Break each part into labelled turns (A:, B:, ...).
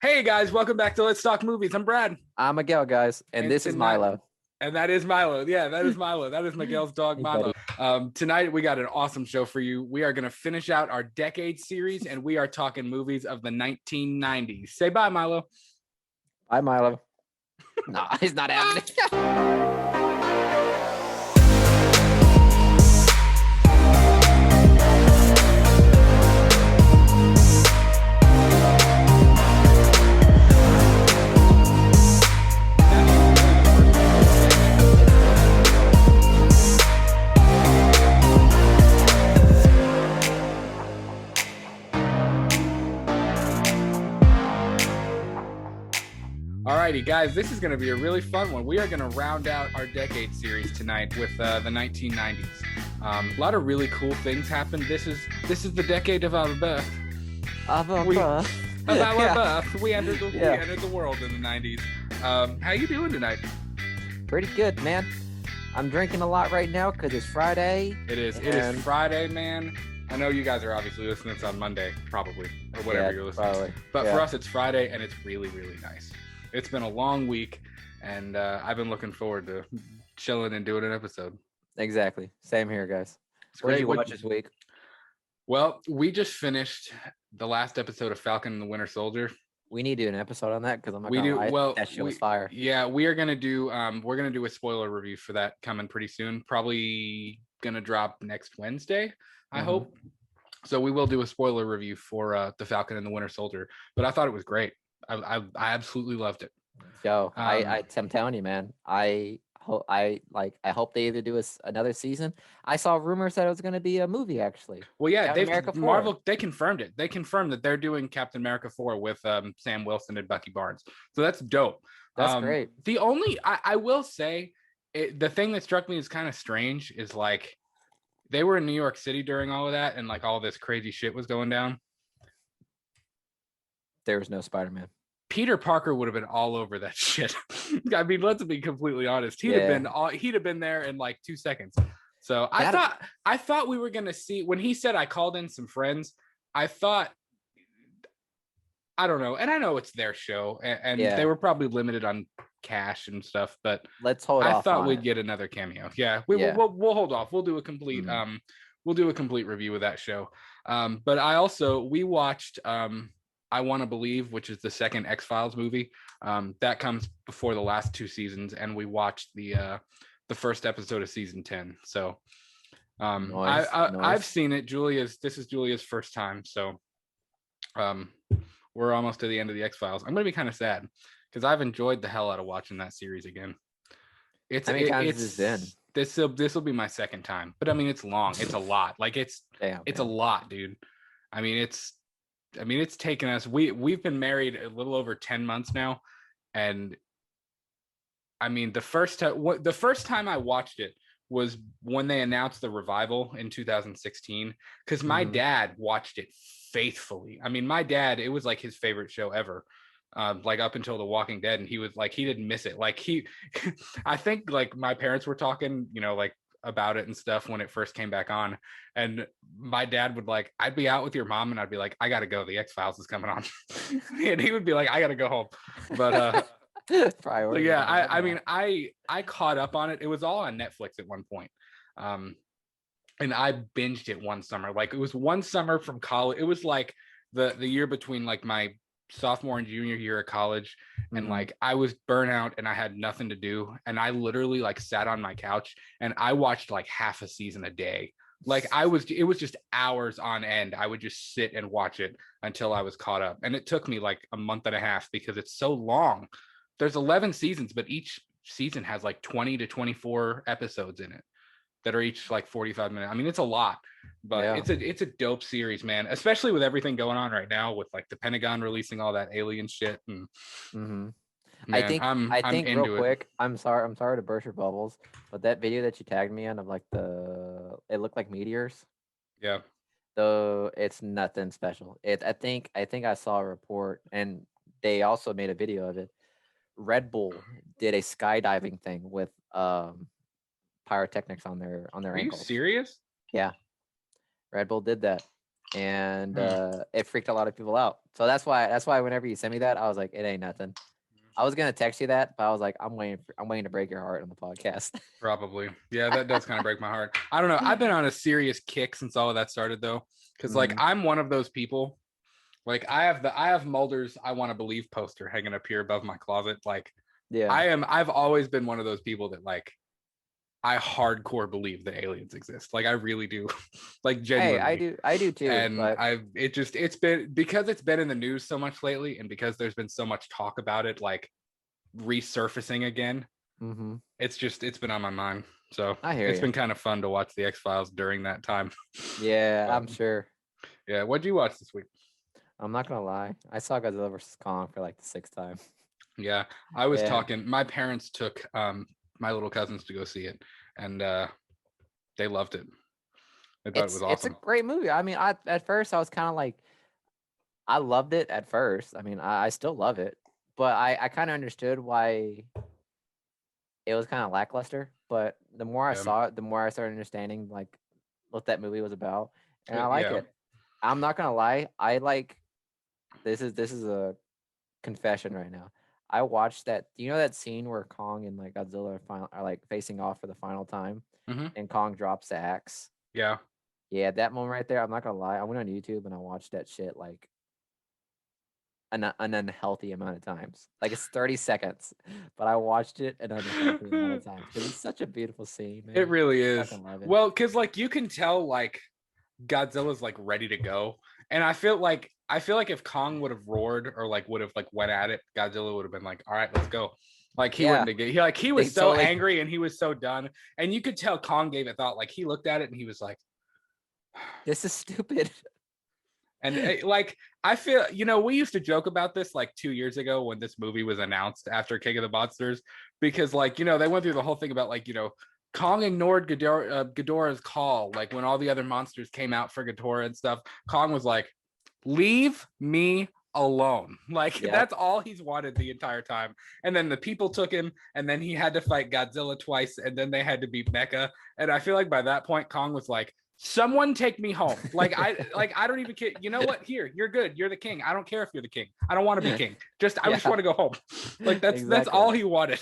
A: Hey guys, welcome back to Let's Talk Movies. I'm Brad.
B: I'm Miguel, guys, and this is Milo.
A: And that is Milo. Yeah, that is Milo. That is Miguel's dog,
B: Hey,
A: Milo. Tonight, we got an awesome show for you. We are going to finish out our decade series, and we are talking movies of the 1990s. Say bye, Milo.
B: Bye, Milo. No, he's not happening.
A: Alrighty, guys, this is going to be a really fun one. We are going to round out our decade series tonight with the 1990s. A lot of really cool things happened. This is the decade of our birth.
B: Of our birth.
A: We entered the world in the 90s. How you doing tonight?
B: Pretty good, man. I'm drinking a lot right now because it's Friday.
A: It is Friday, man. I know you guys are obviously listening to this on Monday, probably, or whatever you're listening to. But for us, it's Friday, and it's really, really nice. It's been a long week, and I've been looking forward to chilling and doing an episode.
B: Exactly. Same here, guys. What did you watch this week?
A: Well, we just finished the last episode of Falcon and the Winter Soldier.
B: We need to do an episode on that because I'm not gonna lie. Well, that shit was fire.
A: Yeah, we are gonna do a spoiler review for that coming pretty soon. Probably gonna drop next Wednesday, I hope. So we will do a spoiler review for the Falcon and the Winter Soldier. But I thought it was great. I absolutely loved it.
B: Yo, I'm telling you, man. I hope they either do another season. I saw rumors that it was going to be a movie, actually.
A: Well, yeah, they confirmed it. They confirmed that they're doing Captain America 4 with Sam Wilson and Bucky Barnes. So that's dope.
B: That's great.
A: The only I will say, the thing that struck me as kind of strange is like they were in New York City during all of that, and like all this crazy shit was going down.
B: There was no Spider-Man.
A: Peter Parker would have been all over that shit. I mean, let's be completely honest. He'd have been there in like 2 seconds. So I thought we were gonna see when he said I called in some friends. I thought, I don't know, and I know it's their show, and they were probably limited on cash and stuff. But
B: let's hold off. I
A: thought we'd get another cameo. Yeah, we'll hold off. We'll do a complete review of that show. But we watched I Want to Believe, which is the second X-Files movie. That comes before the last 2 seasons, and we watched the first episode of season 10. So nice. I've seen it. This is Julia's first time, so we're almost to the end of the X-Files. I'm gonna be kind of sad because I've enjoyed the hell out of watching that series again.
B: How many times has this been?
A: This will be my second time, but I mean it's long. It's a lot. Like it's a lot, dude. I mean it's taken us. We've been married a little over 10 months now, and I mean the first time I watched it was when they announced the revival in 2016. Because my dad watched it faithfully. I mean, my dad, it was like his favorite show ever. Like up until The Walking Dead, and he was like he didn't miss it. Like I think like my parents were talking, like about it and stuff when it first came back on, and my dad would like, I'd be out with your mom and I'd be like, I gotta go, the X-Files is coming on. And he would be like, I gotta go home. But
B: priority.
A: Yeah, I mean I caught up on it. It was all on Netflix at one point, and I binged it one summer. Like it was one summer from college. It was like the year between like my sophomore and junior year of college, and like I was burnt out and I had nothing to do, and I literally like sat on my couch and I watched like half a season a day. Like it was just hours on end. I would just sit and watch it until I was caught up, and it took me like a month and a half because it's so long. There's 11 seasons, but each season has like 20 to 24 episodes in it that are each like 45 minutes. I mean, it's a lot, but it's a dope series, man, especially with everything going on right now with like the Pentagon releasing all that alien shit. And man,
B: I think real quick, I'm sorry to burst your bubbles, but that video that you tagged me on of like it looked like meteors.
A: Yeah.
B: Though it's nothing special. I think I saw a report, and they also made a video of it. Red Bull did a skydiving thing with pyrotechnics on their
A: Are
B: ankles.
A: You serious?
B: Yeah, Red Bull did that. and it freaked a lot of people out. So that's why whenever you send me that, I was like, it ain't nothing. I was gonna text you that, but I was like, I'm waiting to break your heart on the podcast.
A: Probably. Yeah, that does kind of break my heart. I don't know. I've been on a serious kick since all of that started though. Because like I'm one of those people. Like I have Mulder's I Want to Believe poster hanging up here above my closet. Like
B: Yeah.
A: I've always been one of those people that like I hardcore believe that aliens exist. Like I really do. Like genuinely.
B: Hey, I do too.
A: And
B: But
A: it's been because it's been in the news so much lately and because there's been so much talk about it like resurfacing again. It's been on my mind. So it's been kind of fun to watch the X-Files during that time.
B: Yeah, I'm sure.
A: Yeah, what'd you watch this week?
B: I'm not gonna lie. I saw Godzilla vs. Kong for like the 6th time.
A: Yeah, I was talking. My parents took my little cousins to go see it, and they loved it. They thought it was awesome.
B: It's a great movie. I mean, at first I was kind of like, I loved it at first. I mean, I still love it, but I kind of understood why it was kind of lackluster. But the more I saw it, the more I started understanding like what that movie was about, and I like it. I'm not gonna lie. I like this is a confession right now. I watched that. Do you know that scene where Kong and like Godzilla are like facing off for the final time, and Kong drops the axe?
A: Yeah.
B: Yeah, that moment right there. I'm not gonna lie. I went on YouTube and I watched that shit like an unhealthy amount of times. Like it's 30 seconds, but I watched it an unhealthy amount of times because it's such a beautiful scene, man.
A: It really is.
B: I love it.
A: Well, because like you can tell like Godzilla's like ready to go, and I feel like if Kong would have roared or like would have like went at it, Godzilla would have been like, all right, let's go. Like he wouldn't have he was so angry and he was so done, and you could tell Kong gave it thought. Like he looked at it and he was like,
B: this is stupid.
A: And like I feel, we used to joke about this like 2 years ago when this movie was announced after King of the Monsters, because like they went through the whole thing about like Kong ignored Ghidorah's call. Like when all the other monsters came out for Ghidorah and stuff, Kong was like, leave me alone. Like that's all he's wanted the entire time. And then the people took him, and then he had to fight Godzilla twice, and then they had to beat Mecha. And I feel like by that point, Kong was like, someone take me home. Like I don't even care. You know what? Here, you're good. You're the king. I don't care if you're the king. I don't want to be king. I just want to go home. Like that's all he wanted.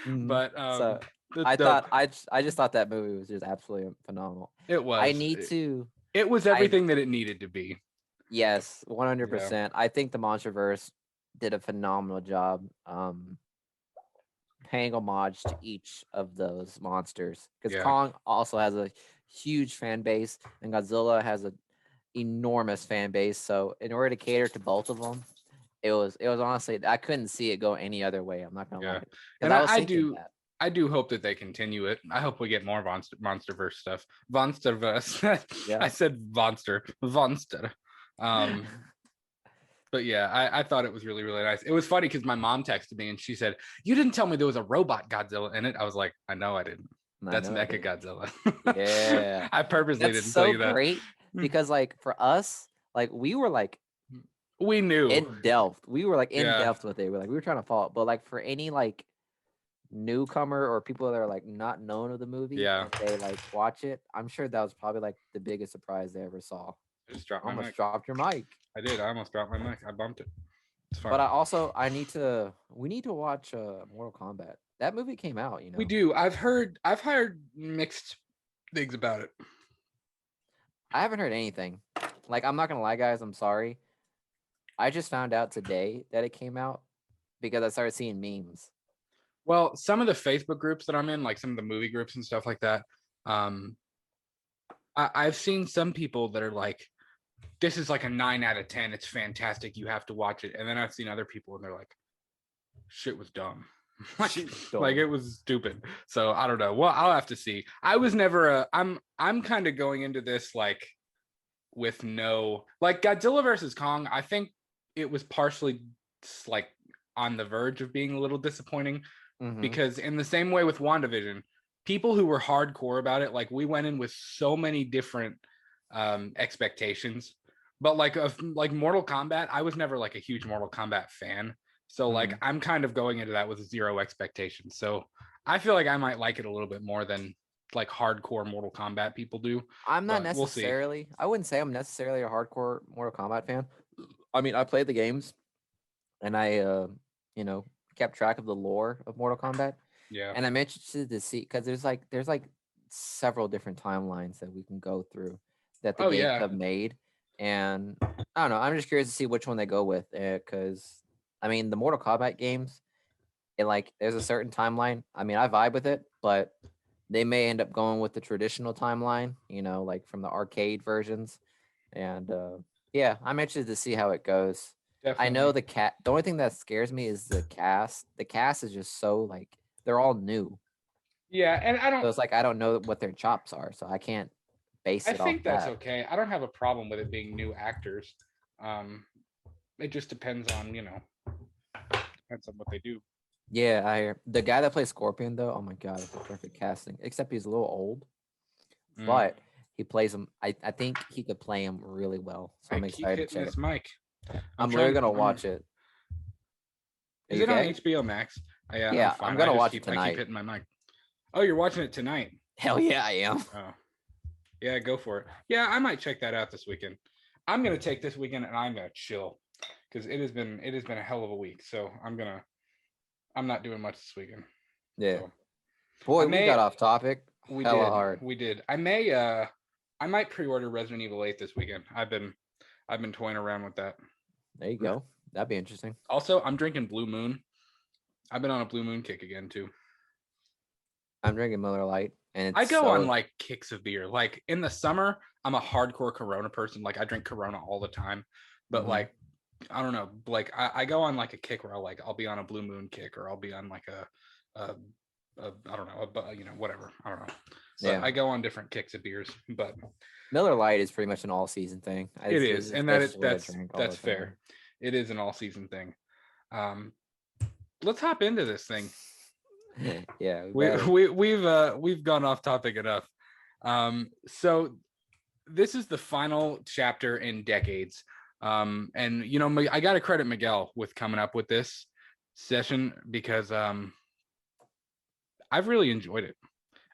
A: But
B: so I just thought that movie was just absolutely phenomenal.
A: It was. It was everything that it needed to be.
B: Yes, 100%. Yeah. I think the MonsterVerse did a phenomenal job paying homage to each of those monsters, because Kong also has a huge fan base and Godzilla has an enormous fan base. So in order to cater to both of them, it was honestly, I couldn't see it go any other way. I'm not gonna lie.
A: And I do hope that they continue it. I hope we get more MonsterVerse stuff. MonsterVerse. I said Monster. But yeah, I thought it was really, really nice. It was funny because my mom texted me and she said, "You didn't tell me there was a robot Godzilla in it." I was like, "I know I didn't. That's Mecha Godzilla."
B: Yeah.
A: I purposely didn't tell you that.
B: That's so great because like for us, like we were like,
A: we knew
B: in depth. We were like in depth with it. We were trying to follow it. But like for any like newcomer or people that are like not known of the movie, and they like watch it, I'm sure that was probably like the biggest surprise they ever saw.
A: I just dropped my mic.
B: Dropped your mic.
A: I did. I almost dropped my mic. I bumped it. It's fine.
B: But we need to watch Mortal Kombat. That movie came out,
A: We do. I've heard mixed things about it.
B: I haven't heard anything. Like, I'm not gonna lie, guys, I'm sorry. I just found out today that it came out because I started seeing memes.
A: Well, some of the Facebook groups that I'm in, like some of the movie groups and stuff like that, I've seen some people that are like, this is like a 9 out of 10. It's fantastic. You have to watch it. And then I've seen other people and they're like, shit was dumb. Like it was stupid. So I don't know. Well, I'll have to see. I was never I'm kind of going into this like with no, like Godzilla versus Kong. I think it was partially like on the verge of being a little disappointing, because in the same way with WandaVision, people who were hardcore about it, like we went in with so many different expectations. But like Mortal Kombat, I was never like a huge Mortal Kombat fan. So like I'm kind of going into that with zero expectations. So I feel like I might like it a little bit more than like hardcore Mortal Kombat people do.
B: I'm not
A: But we'll see.
B: necessarily. I wouldn't say I'm necessarily a hardcore Mortal Kombat fan. I mean, I played the games, and I, kept track of the lore of Mortal Kombat,
A: Yeah.
B: and I'm interested to see because there's several different timelines that we can go through that the
A: Oh,
B: games
A: yeah.
B: have made, and I don't know. I'm just curious to see which one they go with, because I mean, the Mortal Kombat games, there's a certain timeline. I mean, I vibe with it, but they may end up going with the traditional timeline, like from the arcade versions. And yeah, I'm interested to see how it goes. I know
A: Definitely.
B: the only thing that scares me is the cast. The cast is just so they're all new.
A: Yeah, and
B: So it's like I don't know what their chops are, so I can't base
A: I
B: it off
A: think that's
B: that.
A: okay. I don't have a problem with it being new actors. Um, it just depends on, depends on what they do.
B: Yeah, the guy that plays Scorpion though, oh my god, it's a perfect casting. Except he's a little old,
A: Mm.
B: but he plays him. I think he could play him really well. So
A: I
B: I'm
A: keep
B: excited to
A: hitting
B: check
A: this
B: it.
A: mic.
B: I'm literally gonna
A: I'm
B: watch it. Are
A: Is
B: you
A: it on
B: okay?
A: HBO Max? Yeah, I'm
B: Yeah, I'm
A: fine.
B: gonna watch it
A: I keep
B: tonight.
A: hitting my mic. Oh, you're watching it tonight.
B: Hell yeah, I am.
A: Oh, yeah, go for it. Yeah, I might check that out this weekend. I'm gonna take this weekend and I'm gonna chill because it has been a hell of a week. So I'm not doing much this weekend.
B: Yeah.
A: So I
B: Boy, we got
A: may
B: off topic. Hella hard.
A: we did. I might pre-order Resident Evil 8 this weekend. I've been toying around with that.
B: There you go. That'd be interesting.
A: Also, I'm drinking Blue Moon. I've been on a Blue Moon kick again too.
B: I'm drinking Miller Lite, and
A: I
B: it's
A: go on
B: so
A: like kicks of beer. Like in the summer, I'm a hardcore Corona person. Like I drink Corona all the time. But
B: mhm.
A: like I don't know, like I go on like a kick where I'll be on a Blue Moon kick or I'll be on like a I don't know, whatever. I don't know. But
B: Yeah.
A: I go on different kicks of beers. But
B: Miller Lite is pretty much an all season thing.
A: it
B: It's
A: is, and
B: that's just what I drink all
A: that's
B: the time.
A: fair. It is an all season thing. Um, let's hop into this thing.
B: Yeah, we
A: We've gone off topic enough. So this is the final chapter in Decades. And I got to credit Miguel with coming up with this session because I've really enjoyed it.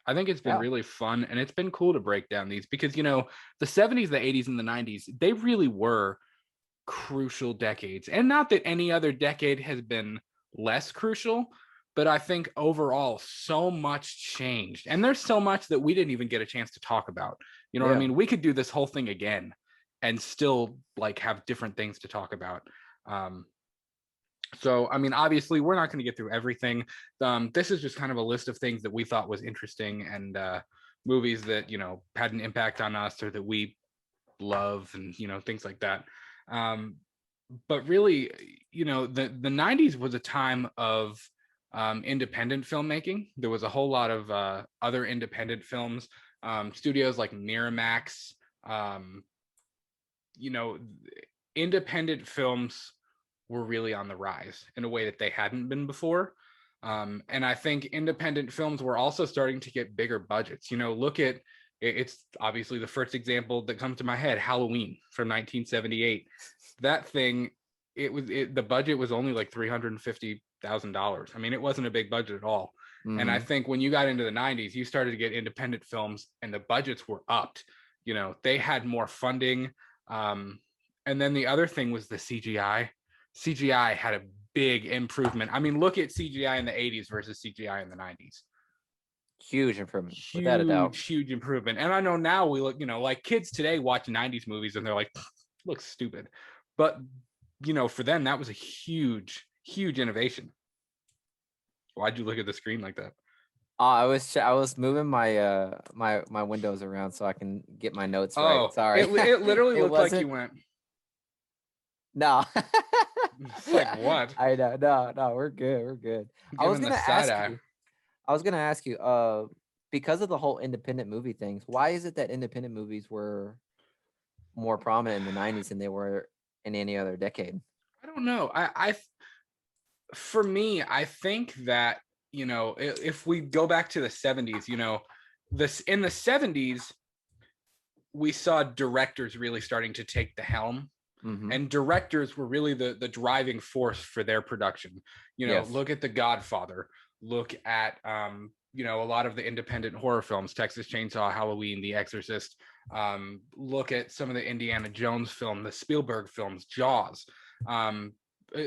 A: I think it's been
B: yeah.
A: really fun and it's been cool to break down these because the 70s, the 80s, and the 90s, they really were crucial decades. And not that any other decade has been less crucial, but I think overall so much changed. And there's so much that we didn't even get a chance to talk about. You know what I
B: Yeah.
A: mean? We could do this whole thing again and still like have different things to talk about. So, I mean, obviously, we're not going to get through everything. This is just kind of a list of things that we thought was interesting and movies that, had an impact on us or that we love and, things like that. But really, the 90s was a time of independent filmmaking. There was a whole lot of other independent films, studios like Miramax, independent films were really on the rise in a way that they hadn't been before. And I think independent films were also starting to get bigger budgets. Look at it's obviously the first example that comes to my head, Halloween from 1978. That thing, the budget was only like $350,000. I mean, it wasn't a big budget at all. And I
B: Mm-hmm.
A: think when you got into the 90s, you started to get independent films and the budgets were upped. They had more funding. And then the other thing was the CGI. CGI had a big improvement. I mean, look at CGI in the 80s versus CGI in the 90s.
B: Huge improvement, without a doubt.
A: Huge improvement. And I know now we look, like kids today watch 90s movies and they're like, looks stupid. But, for them, that was a huge innovation. Why'd you look at the screen like that?
B: I was moving my my windows around so I can get my notes right. Sorry.
A: It literally
B: It
A: looked like you
B: wasn't.
A: went.
B: No.
A: It's like what?
B: I know. No, we're good. We're good. I was
A: Giving the
B: gonna
A: side
B: ask
A: eye.
B: you. Because of the whole independent movie things, why is it that independent movies were more prominent in the 90s than they were in any other decade?
A: I don't know. For me, I think that, if we go back to the 70s, this in the 70s, we saw directors really starting to take the helm.
B: Mm-hmm.
A: And directors were really the driving force for their production.
B: Yes.
A: Look at The Godfather. Look at you know, a lot of the independent horror films, Texas Chainsaw, Halloween, The Exorcist. Look at some of the Indiana Jones film, the Spielberg films, Jaws.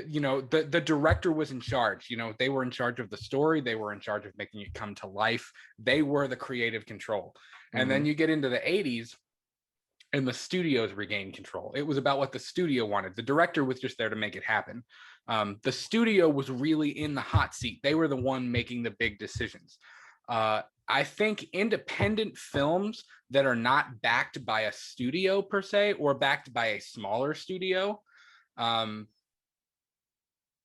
A: You know, the director was in charge. You know, they were in charge of the story. They were in charge of making it come to life. They were the creative control. And then you get into the 80s and the studios regained control. It was about what the studio wanted. The director was just there to make it happen. The studio was really in the hot seat. They were the one making the big decisions. I think independent films that are not backed by a studio per se, or backed by a smaller studio,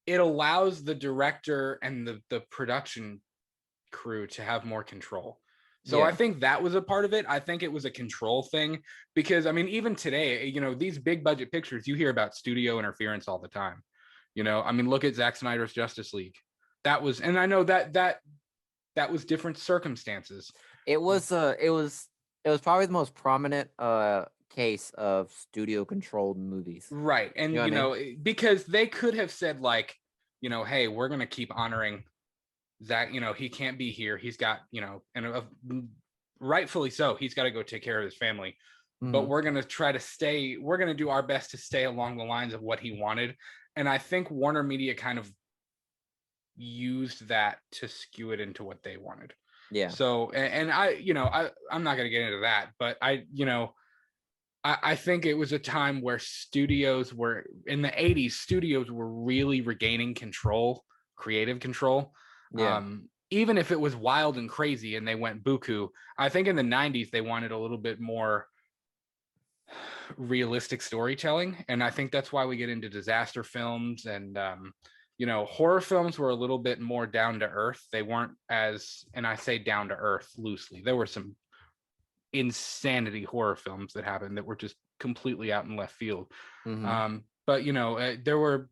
A: it allows the director and the production crew to have more control. So I think that was a part of it. I think it was a control thing, because I mean, even today, you know, these big budget pictures, you hear about studio interference all the time. You know, I mean, look at Zack Snyder's Justice League. That was, and I know that was different circumstances.
B: It was probably the most prominent case of studio controlled movies.
A: Right. And you know, because they could have said, like, you know, hey, we're going to keep honoring Zach, you know, he can't be here. He's got, you know, and rightfully so, he's got to go take care of his family. But we're going to try to stay, we're going to do our best to stay along the lines of what he wanted. And I think Warner Media kind of used that to skew it into what they wanted.
B: Yeah.
A: So, and I, you know, I'm not going to get into that, but you know, I think it was a time where studios were, in the 80s, studios were really regaining control, creative control.
B: Yeah.
A: Even if it was wild and crazy and they went buku, I think in the 90s, they wanted a little bit more realistic storytelling. And I think that's why we get into disaster films, and, you know, horror films were a little bit more down to earth. They weren't as, and I say down to earth loosely, there were some insanity horror films that happened that were just completely out in left field. But you know, there were,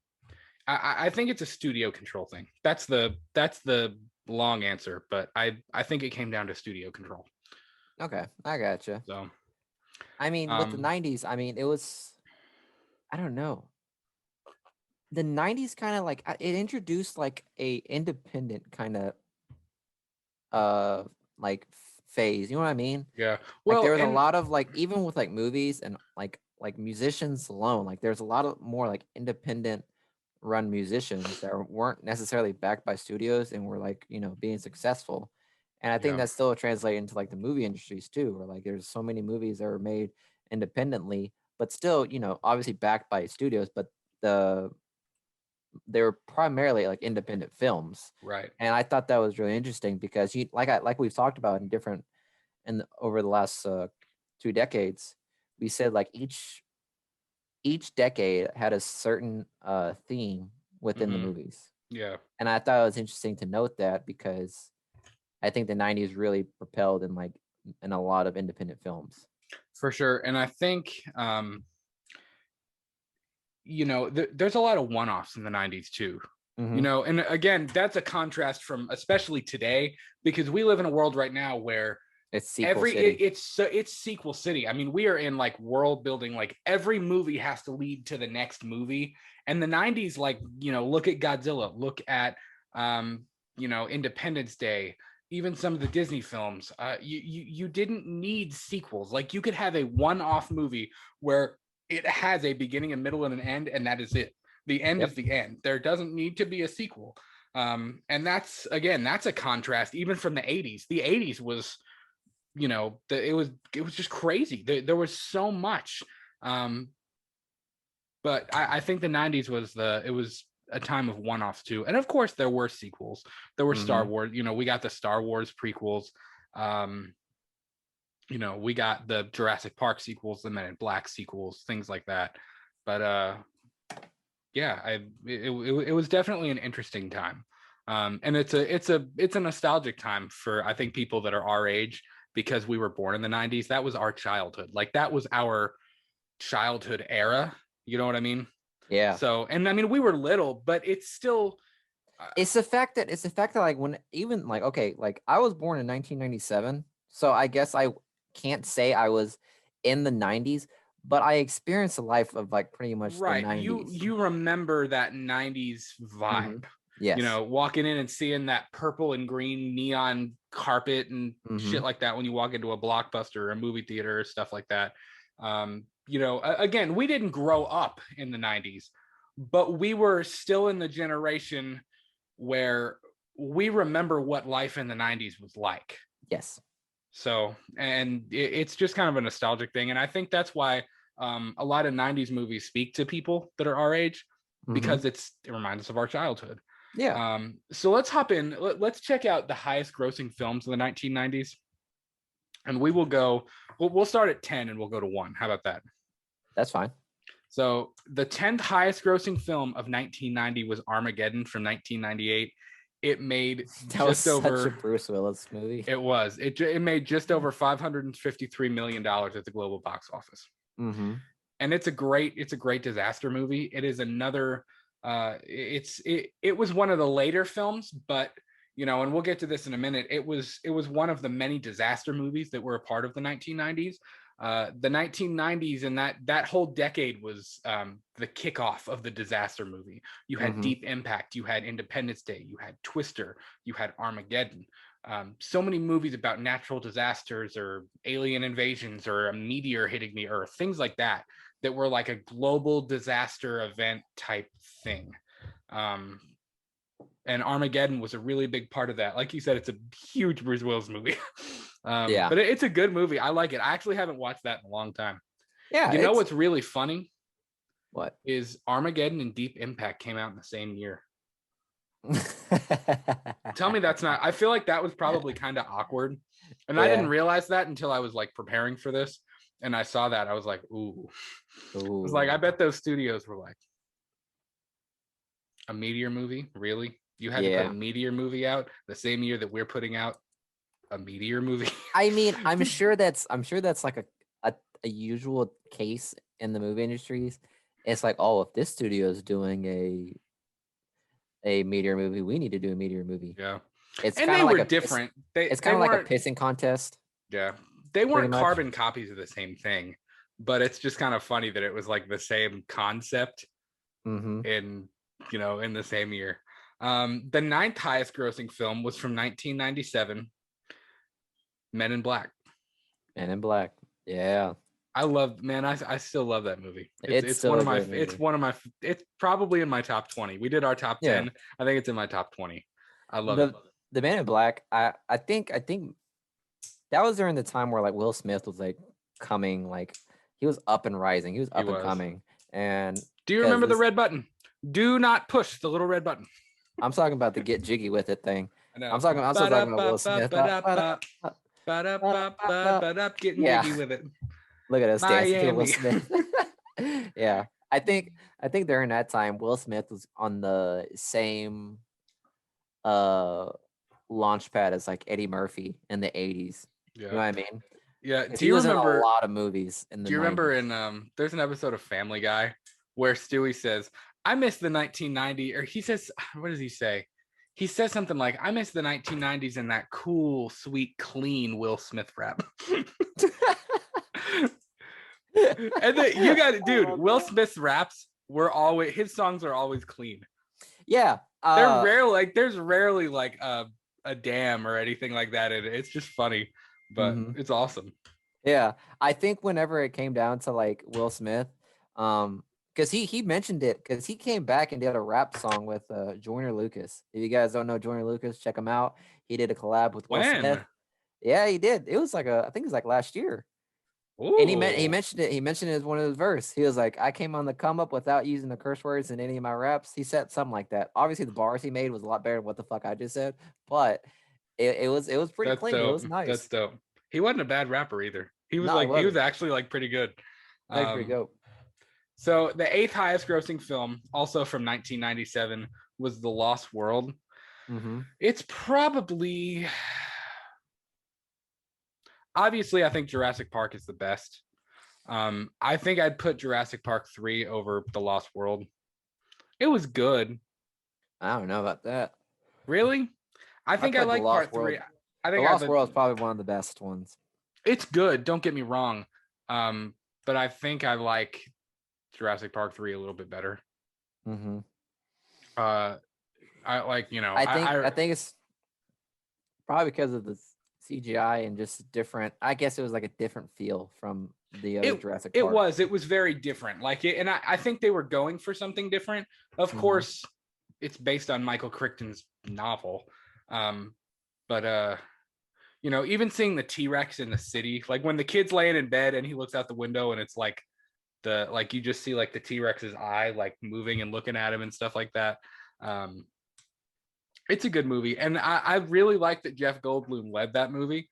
A: I think it's a studio control thing. That's the long answer, but I think it came down to studio control.
B: Okay, I gotcha.
A: So
B: I mean, with the 90s, I mean, it was, I don't know, the 90s kind of like, it introduced like a independent kind of like phase, you know what I mean?
A: Yeah.
B: Well, like there was a
A: and
B: lot of like, even with like movies and like musicians alone, like there's a lot of more like independent run musicians that weren't necessarily backed by studios and were like, you know, being successful. And I think that's still translated into like the movie industries too, where like there's so many movies that were made independently, but still, you know, obviously backed by studios, but they were primarily like independent films.
A: Right.
B: And I thought that was really interesting because you like we've talked about in different, and over the last 2 decades, we said like each decade had a certain theme within the movies.
A: Yeah.
B: And I thought it was interesting to note that because I think the 90s really propelled in a lot of independent films.
A: For sure. And I think you know, there's a lot of one-offs in the 90s too. You know, and again, that's a contrast from especially today, because we live in a world right now where
B: it's sequel city.
A: It's sequel city. I mean, we are in like world building, like every movie has to lead to the next movie. And the 90s, like, you know, look at Godzilla, look at you know, Independence Day, even some of the Disney films. You didn't need sequels. Like you could have a one-off movie where it has a beginning, a middle, and an end, and that is it. The end is the end. There doesn't need to be a sequel. And that's a contrast even from the 80s. The 80s was, you know, it was just crazy. There was so much. But I think the 90s was a time of one-offs too. And of course there were sequels. There were Star Wars, you know, we got the Star Wars prequels. You know, we got the Jurassic Park sequels, the Men in Black sequels, things like that. But yeah, it was definitely an interesting time. And it's a nostalgic time for, I think, people that are our age, because we were born in the 90s. That was our childhood. Like that was our childhood era. You know what I mean?
B: Yeah.
A: So, and I mean, we were little, but it's still.
B: It's the fact that like when even like, okay, like I was born in 1997. So I guess I can't say I was in the 90s, but I experienced a life of like pretty much
A: right.
B: the 90s.
A: You remember that 90s vibe.
B: Yes.
A: You know, walking in and seeing that purple and green neon carpet and
B: Mm-hmm.
A: shit like that when you walk into a Blockbuster or a movie theater or stuff like that. Again, we didn't grow up in the 90s, but we were still in the generation where we remember what life in the 90s was like.
B: Yes.
A: So, and it's just kind of a nostalgic thing. And I think that's why a lot of 90s movies speak to people that are our age, because it reminds us of our childhood.
B: Yeah.
A: So let's hop in. Let's check out the highest grossing films of the 1990s. And we will go, we'll start at 10 and we'll go to 1. How about that?
B: That's fine.
A: So the 10th highest grossing film of 1990 was Armageddon from 1998. It made
B: That was
A: just over
B: such a Bruce Willis movie.
A: It made just over $553 million at the global box office. And it's a great disaster movie. It is another it was one of the later films, but and we'll get to this in a minute. It was one of the many disaster movies that were a part of the 1990s. The 1990s and that whole decade was the kickoff of the disaster movie. You had Deep Impact, you had Independence Day, you had Twister, you had Armageddon. So many movies about natural disasters or alien invasions or a meteor hitting the earth, things like that were like a global disaster event type thing. And Armageddon was a really big part of that. Like you said, it's a huge Bruce Willis movie.
B: Yeah.
A: But it's a good movie. I like it. I actually haven't watched that in a long time.
B: Yeah.
A: You know what's really funny?
B: What?
A: Is Armageddon and Deep Impact came out in the same year. Tell me that's not. I feel like that was probably kind of awkward. And I didn't realize that until I was like preparing for this. And I saw that. I was like, ooh. I was like, I bet those studios were like, a meteor movie? Really? You had to put a meteor movie out the same year that we're putting out a meteor movie?
B: I mean, I'm sure that's like a usual case in the movie industries. It's like, oh, if this studio is doing a meteor movie, we need to do a meteor movie.
A: Yeah.
B: It's
A: and they were different.
B: It's kind of like a pissing contest.
A: Yeah. They weren't carbon copies of the same thing, but it's just kind of funny that it was like the same concept in the same year. The 9th highest grossing film was from 1997, Men in Black.
B: Men in Black. Yeah.
A: I still love that movie. It's probably in my top 20. We did our top 10. Yeah. I think it's in my top 20. I love it.
B: The Man in Black, I think that was during the time where like Will Smith was like coming, like he was up and rising. He was up and coming. And
A: do you remember the red button? Do not push the little red button.
B: I'm talking about the get jiggy with it thing. I'm still talking about Will Smith.
A: Getting jiggy with it.
B: Look at us dancing to Will Smith. Yeah. I think during that time, Will Smith was on the same launch pad as like Eddie Murphy in the 80s. Yeah. You know what I mean?
A: Yeah. Do you remember
B: in a lot of movies in the 90s.
A: Do you remember in there's an episode of Family Guy where Stewie says, I miss the 1990s, or he says, what does he say? He says something like, I miss the 1990s and that cool, sweet, clean Will Smith rap. And then you got it, dude. Will Smith's raps his songs are always clean.
B: Yeah.
A: They're rarely like, there's rarely like a damn or anything like that in it. It's just funny, but it's awesome.
B: Yeah. I think whenever it came down to like Will Smith, because he mentioned it, because he came back and did a rap song with Joyner Lucas. If you guys don't know Joyner Lucas, check him out. He did a collab with Will Smith. Yeah, he did. It was like I think it was like last year. Ooh. And he mentioned it. He mentioned it as one of his verse. He was like, I came on the come up without using the curse words in any of my raps. He said something like that. Obviously, the bars he made was a lot better than what the fuck I just said, but it was pretty clean. Dope. It was nice.
A: That's dope. He wasn't a bad rapper either. He was he was actually like pretty good.
B: Pretty dope.
A: So the 8th highest grossing film, also from 1997, was The Lost World. It's probably, obviously, I think Jurassic Park is the best. I think I'd put Jurassic Park 3 over The Lost World. It was good.
B: I don't know about that.
A: Really? I think I like Part 3. I think
B: The Lost World is probably one of the best ones.
A: It's good. Don't get me wrong. But I think I like Jurassic Park 3 a little bit better. I like,
B: I think it's Probably because of the CGI and just different. I guess it was like a different feel from the other
A: It
B: Jurassic
A: it
B: Park.
A: was very different. Like it, and I think they were going for something different. Of
B: Mhm.
A: course, it's based on Michael Crichton's novel. But you know, even seeing the T-Rex in the city, like when the kid's laying in bed and he looks out the window and it's like you just see like the T-Rex's eye like moving and looking at him and stuff like that. Um, it's a good movie, and I really like that Jeff Goldblum led that movie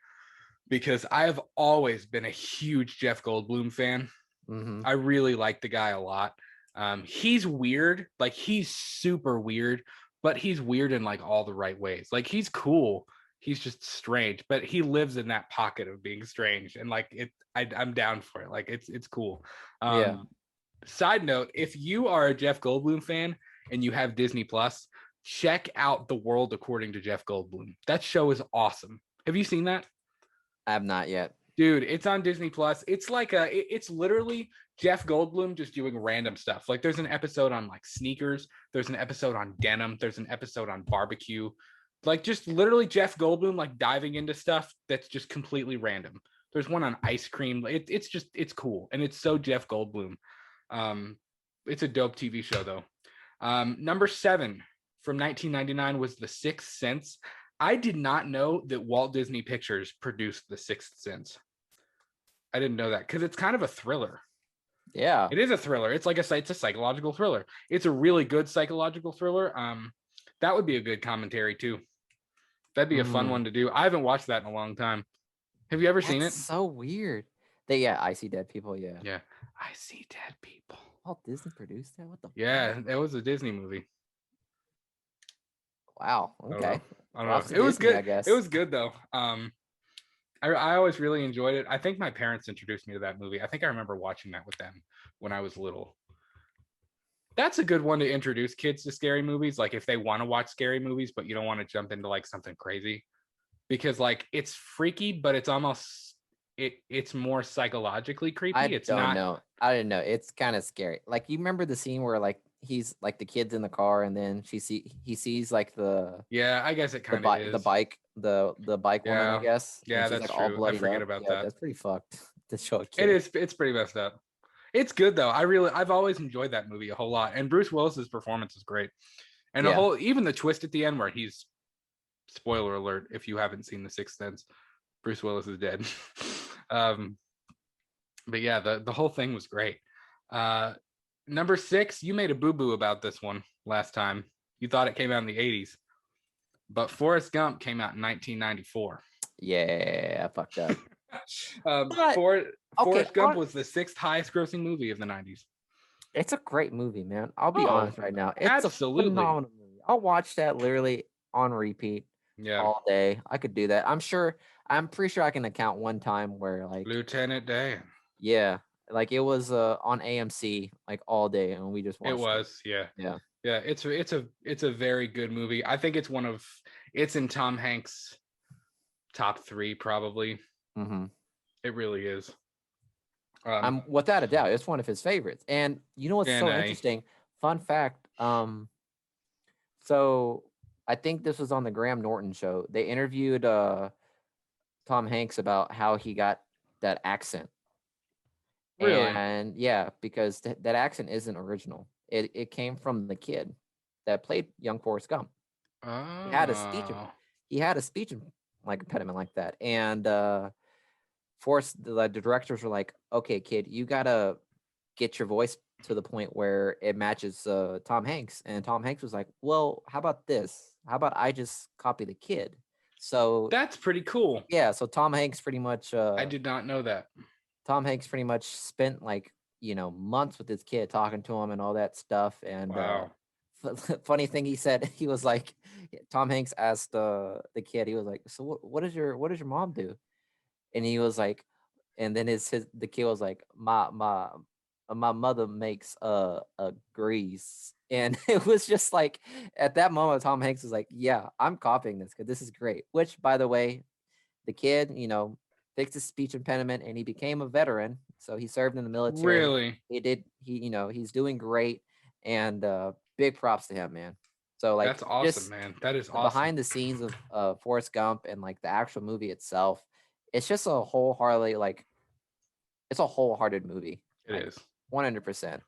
A: because I've always been a huge Jeff Goldblum fan.
B: Mhm.
A: I really like the guy a lot. He's weird, like he's super weird, but he's weird in like all the right ways. Like he's cool. He's just strange, but he lives in that pocket of being strange, and like I'm down for it. Like it's cool.
B: Yeah.
A: Side note: if you are a Jeff Goldblum fan and you have Disney Plus, check out The World According to Jeff Goldblum. That show is awesome. Have you seen that?
B: I have not yet.
A: Dude, it's on Disney Plus. It's like it's literally Jeff Goldblum just doing random stuff. Like there's an episode on like sneakers, there's an episode on denim, there's an episode on barbecue. Like just literally Jeff Goldblum like diving into stuff that's just completely random. There's one on ice cream. It's cool and it's so Jeff Goldblum. It's a dope TV show though. Number 7 from 1999 was The Sixth Sense. I did not know that Walt Disney Pictures produced The Sixth Sense. I didn't know that because it's kind of a thriller.
B: Yeah.
A: It is a thriller. It's a psychological thriller. It's a really good psychological thriller. That would be a good commentary too. That'd be a fun one to do. I haven't watched that in a long time. Have you ever seen it?
B: So weird. I See Dead People. Yeah.
A: Yeah. I See Dead People.
B: Walt Disney produced that? What the?
A: Yeah,
B: fuck?
A: that was a Disney movie.
B: Wow. Okay.
A: I don't know.
B: Props to
A: It was
B: Disney,
A: good.
B: I guess.
A: It was good though. I always really enjoyed it. I think my parents introduced me to that movie. I think I remember watching that with them when I was little. That's a good one to introduce kids to scary movies. Like if they want to watch scary movies, but you don't want to jump into like something crazy, because like it's freaky, but it's almost it's more psychologically creepy.
B: I
A: It's
B: don't
A: not.
B: know. I didn't know. It's kind of scary. Like you remember the scene where like he's like the kid's in the car and then he sees like
A: Yeah, I guess it kind of is.
B: the bike woman, I
A: Yeah.
B: guess.
A: Yeah,
B: and she's
A: that's
B: like all
A: true. I
B: bloodied
A: forget
B: up.
A: about
B: Yeah,
A: that.
B: that's pretty fucked to show a
A: It
B: kid.
A: is. It's pretty messed up. It's good though. I've always enjoyed that movie a whole lot, and Bruce Willis's performance is great. And
B: Yeah.
A: even the twist at the end where he's, spoiler alert if you haven't seen The Sixth Sense, Bruce Willis is dead. But yeah, the whole thing was great. Number 6, you made a boo-boo about this one last time. You thought it came out in the 80s, but Forrest Gump came out in 1994.
B: Yeah, I fucked up.
A: Forrest Gump was the 6th highest grossing movie of the 90s.
B: It's a great movie, man. I'll be honest right now. It's
A: absolutely.
B: a phenomenal movie. I'll watch that literally on repeat all day. I could do that. I'm pretty sure I can account one time where like
A: Lieutenant Dan.
B: Yeah, like it was on AMC like all day, and we just watched
A: it. Was yeah. It's a very good movie. I think it's in Tom Hanks' top 3 probably.
B: Mm-hmm.
A: It really is.
B: Without a doubt, it's one of his favorites. And you know what's so interesting? Fun fact. So I think this was on the Graham Norton show. They interviewed Tom Hanks about how he got that accent.
A: Really?
B: And yeah, because that accent isn't original. It came from the kid that played young Forrest Gump.
A: Oh.
B: He had a speech like impediment like that. And the directors were like, okay, kid, you gotta get your voice to the point where it matches Tom Hanks. And Tom Hanks was like, well, how about this? How about I just copy the kid? So
A: that's pretty cool.
B: Yeah, so Tom Hanks pretty much
A: I did not know that.
B: Tom Hanks pretty much spent like, months with this kid talking to him and all that stuff. And
A: wow.
B: Funny thing he said, he was like, Tom Hanks asked the kid, he was like, so what does your mom do? And he was like, and then the kid was like, my mother makes a grease. And it was just like at that moment Tom Hanks was like, yeah, I'm copying this because this is great. Which, by the way, the kid, fixed his speech impediment and he became a veteran. So he served in the military.
A: Really?
B: He's doing great. And big props to him, man. So like
A: That's awesome,
B: just
A: man. That is
B: the
A: awesome.
B: behind the scenes of Forrest Gump and like the actual movie itself, it's just a wholeheartedly like it's a wholehearted movie.
A: It
B: Like
A: is.
B: 100%.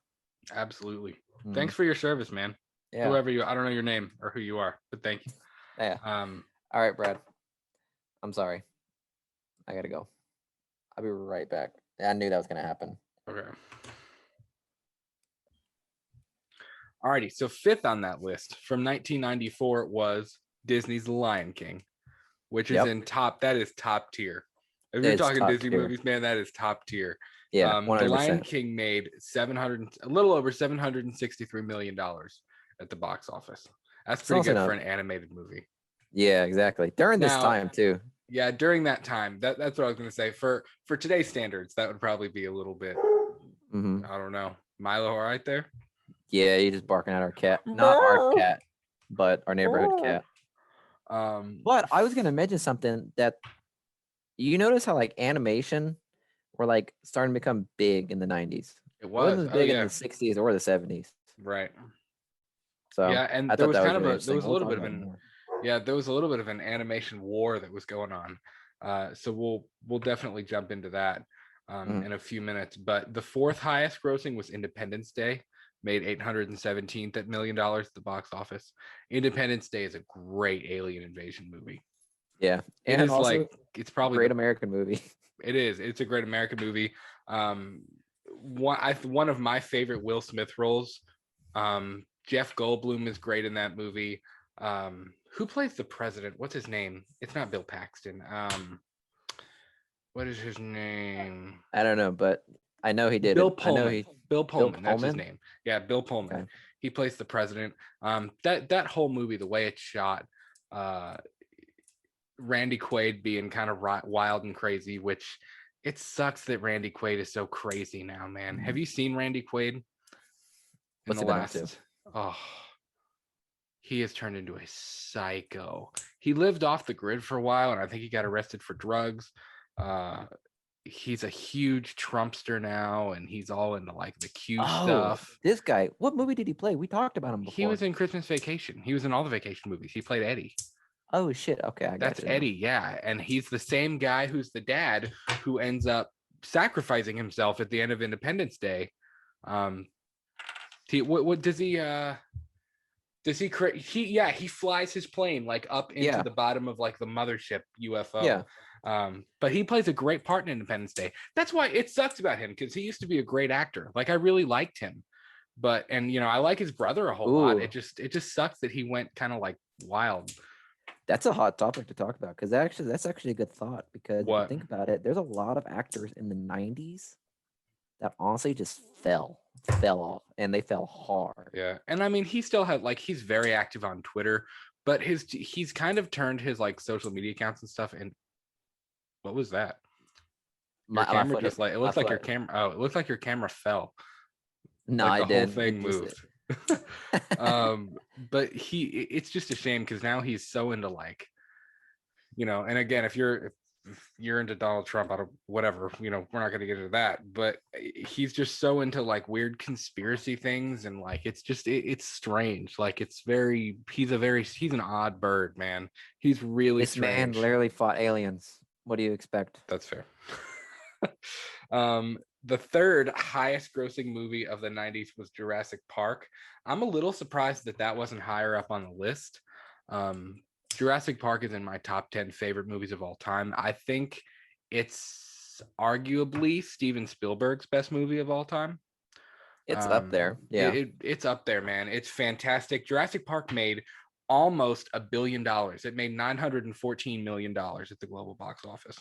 A: Absolutely.
B: Mm,
A: Thanks for your service, man.
B: yeah.
A: Whoever you, I don't know your name or who you are, but thank you.
B: Yeah.
A: Um,
B: All right, Brad. I'm sorry. I gotta go. I'll be right back. I knew that was gonna happen.
A: okay. Alrighty. So fifth on that list from 1994 was Disney's The Lion King, which is
B: Yep.
A: in top. That is top tier. If you're
B: It's
A: talking
B: top
A: Disney
B: tier.
A: movies, man, that is top tier.
B: Yeah,
A: The Lion
B: 100%.
A: King made a little over $763 million at the box office. That's
B: It's
A: pretty
B: also
A: good for
B: not.
A: an animated movie.
B: Yeah, exactly. During this
A: Now,
B: time too.
A: yeah, during that time, that's what I was going to say. For today's standards, that would probably be a little bit.
B: Hmm.
A: I don't know. Milo, all right there?
B: Yeah, you just barking at our cat. Not our cat, but our neighborhood cat. But I was gonna mention something that you notice how like animation were like starting to become big in the 90s.
A: It
B: It wasn't
A: was.
B: as
A: Oh
B: big in
A: yeah,
B: the 60s or the 70s.
A: right.
B: So
A: Yeah, and
B: I
A: there
B: thought
A: was
B: that was
A: kind of
B: really
A: a there
B: interesting.
A: was a
B: We'll
A: little
B: talk
A: bit of
B: about it
A: an
B: more.
A: yeah, there was a little bit of an animation war that was going on. So we'll definitely jump into that
B: Mhm.
A: in a few minutes. But the fourth highest grossing was Independence Day, made $817 million at the box office. Independence Day is a great alien invasion movie.
B: Yeah.
A: It
B: And
A: is
B: also
A: it's probably
B: great American movie.
A: it is. It's a great American movie. One of my favorite Will Smith roles. Jeff Goldblum is great in that movie. Who plays the president? What's his name? It's not Bill Paxton. What is his name?
B: I don't know, but I know he did it.
A: Bill
B: I know
A: Pullman.
B: he
A: Bill
B: Bill
A: Pullman. That's his
B: Pullman.
A: name. Yeah, Bill Pullman.
B: Okay.
A: He plays the president. That whole movie, the way it's shot, uh, Randy Quaid being kind of wild and crazy, which it sucks that Randy Quaid is so crazy now, man. Have you seen Randy Quaid in
B: What's
A: the
B: he been up to?
A: last? Oh, he has turned into a psycho. He lived off the grid for a while, and I think he got arrested for drugs. Uh, he's a huge Trumpster now, and he's all into like the Q
B: Oh,
A: stuff.
B: this guy. What movie did he play? We talked about him
A: He was
B: before.
A: in Christmas Vacation. He was in all the vacation movies. He played Eddie.
B: Oh shit. Okay, I got
A: That's
B: you now.
A: Eddie, yeah. And he's the same guy who's the dad who ends up sacrificing himself at the end of Independence Day. Um, what does he create? He flies his plane like up into
B: Yeah.
A: the bottom of like the mothership
B: Yeah.
A: UFO. But he plays a great part in Independence Day. That's why it sucks about him, because he used to be a great actor. Like I really liked him, but and I like his brother a whole lot.
B: Ooh,
A: It just sucks that he went kind of like wild.
B: that's a hot topic to talk about because that's actually a good thought because if you
A: What?
B: think about it, there's a lot of actors in the 90s that honestly just fell off and they fell hard.
A: Yeah. And I mean, he still had like he's very active on Twitter, but he's kind of turned his like social media accounts and stuff. And what was that? Your
B: My
A: camera
B: foot hit
A: just like it
B: my
A: looks like your
B: foot.
A: camera. Oh, it looks like your camera fell.
B: No,
A: Like
B: I
A: the whole
B: didn't.
A: thing
B: It just
A: moved. But it's just a shame because now he's so into like, and again, if you're into Donald Trump, I don't whatever, we're not gonna get into that. But he's just so into like weird conspiracy things, and like it's strange. Like he's an odd bird, man. He's really
B: this man
A: strange.
B: literally fought aliens. What do you expect?
A: That's fair. The third highest grossing movie of the 90s was Jurassic Park. I'm a little surprised that wasn't higher up on the list. Jurassic Park is in my top 10 favorite movies of all time. I think it's arguably Steven Spielberg's best movie of all time.
B: It's up there. Yeah.
A: It's up there, man. It's fantastic. Jurassic Park made almost $1 billion. It made $914 million at the global box office.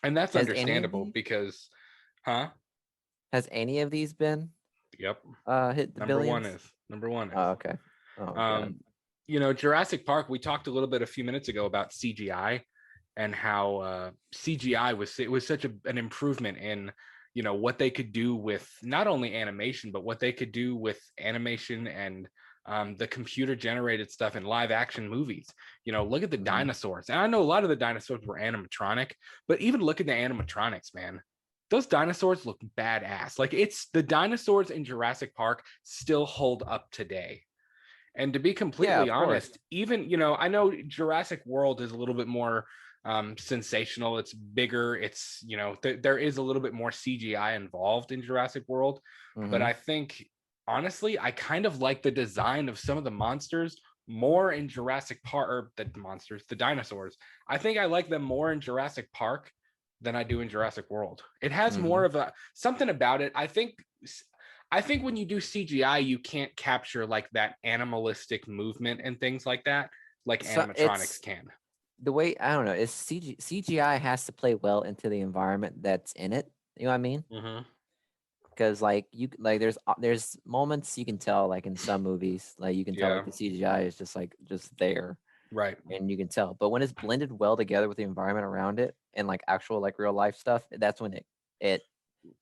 A: And that's
B: Has any of
A: understandable
B: these
A: because,
B: has any of these been
A: Yep.
B: hit the
A: Number
B: billions?
A: one is.
B: Oh, okay. Oh god.
A: Jurassic Park, we talked a little bit a few minutes ago about CGI and how CGI was such an improvement in what they could do with not only animation, but what they could do with animation and the computer generated stuff in live action movies. Look at the dinosaurs. And I know a lot of the dinosaurs were animatronic, but even look at the animatronics, man. Those dinosaurs look badass. Like the dinosaurs in Jurassic Park still hold up today. And to be
B: Yeah,
A: completely
B: of course.
A: honest, even, I know Jurassic World is a little bit more sensational. It's bigger. It's, there is a little bit more CGI involved in Jurassic World. But
B: Hmm.
A: I think, honestly, I kind of like the design of some of the monsters more in Jurassic Park, or the dinosaurs. I think I like them more in Jurassic Park than I do in Jurassic World. It has more
B: Hmm.
A: of a something about it. I think when you do CGI, you can't capture like that animalistic movement and things like that, like
B: So
A: animatronics
B: it's
A: can.
B: the way, I don't know. It's CGI has to play well into the environment that's in it. You know what I mean?
A: Mm-hmm.
B: Because like there's moments you can tell, like in some movies, like you can tell
A: Yeah,
B: like the CGI is just there,
A: right.
B: and you can tell. But when it's blended well together with the environment around it and like actual like real life stuff, that's when it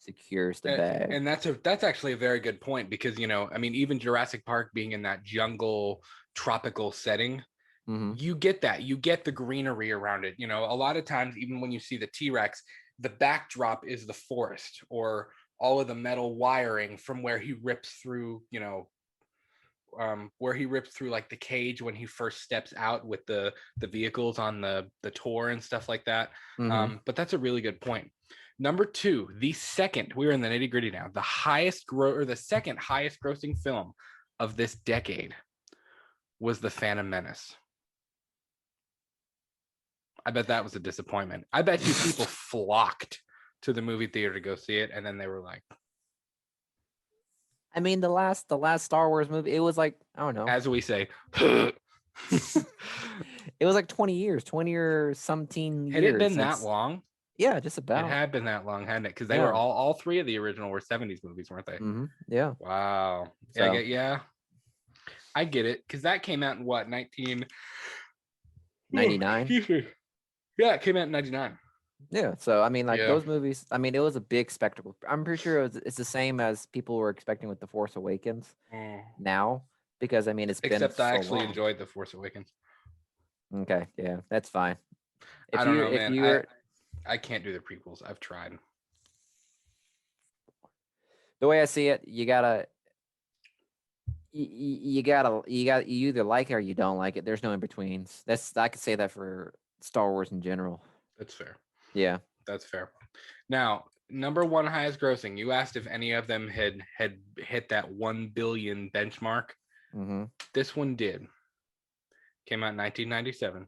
B: secures the
A: And,
B: bag.
A: and that's actually a very good point because I mean, even Jurassic Park being in that jungle tropical setting,
B: Hmm.
A: you get that. You get the greenery around it. A lot of times, even when you see the T-Rex, the backdrop is the forest or all of the metal wiring from where he rips through, where he rips through like the cage when he first steps out with the vehicles on the tour and stuff like that.
B: Hmm.
A: But that's a really good point. Number two, the second, we're in the nitty gritty now, the second highest grossing film of this decade was The Phantom Menace. I bet that was a disappointment. I bet you people flocked to the movie theater to go see it, and then they were like,
B: I mean, the last Star Wars movie, it was like, I don't know.
A: as we say, had
B: It was like 20 years, 20 or something
A: it
B: years
A: been that
B: since.
A: long?
B: Yeah, just
A: It
B: about.
A: had been that long, hadn't it? Because they were
B: Yeah.
A: all three of the original were 70s movies, weren't they?
B: Yeah.
A: Wow. Yeah,
B: So
A: yeah, I get it. Because that came out in what, 19? Oh,
B: 99.
A: excuse me. Yeah, it came out in 99.
B: Yeah. So I mean, like
A: Yeah.
B: those movies, I mean, it was a big spectacle. I'm pretty sure it's the same as people were expecting with The Force Awakens
A: Mm.
B: now, because I mean, it's been
A: Except I
B: so
A: actually
B: long.
A: enjoyed The Force Awakens.
B: Okay. Yeah, that's fine.
A: I
B: If
A: don't
B: you're,
A: know,
B: if
A: man. I
B: you're,
A: I can't do the prequels. I've tried.
B: the way I see it, you either like it or you don't like it. There's no in betweens. I could say that for Star Wars in general.
A: That's fair.
B: Yeah.
A: That's fair. Now, number one highest grossing. You asked if any of them had hit that 1 billion benchmark.
B: Mm-hmm.
A: This one did. Came out in 1997,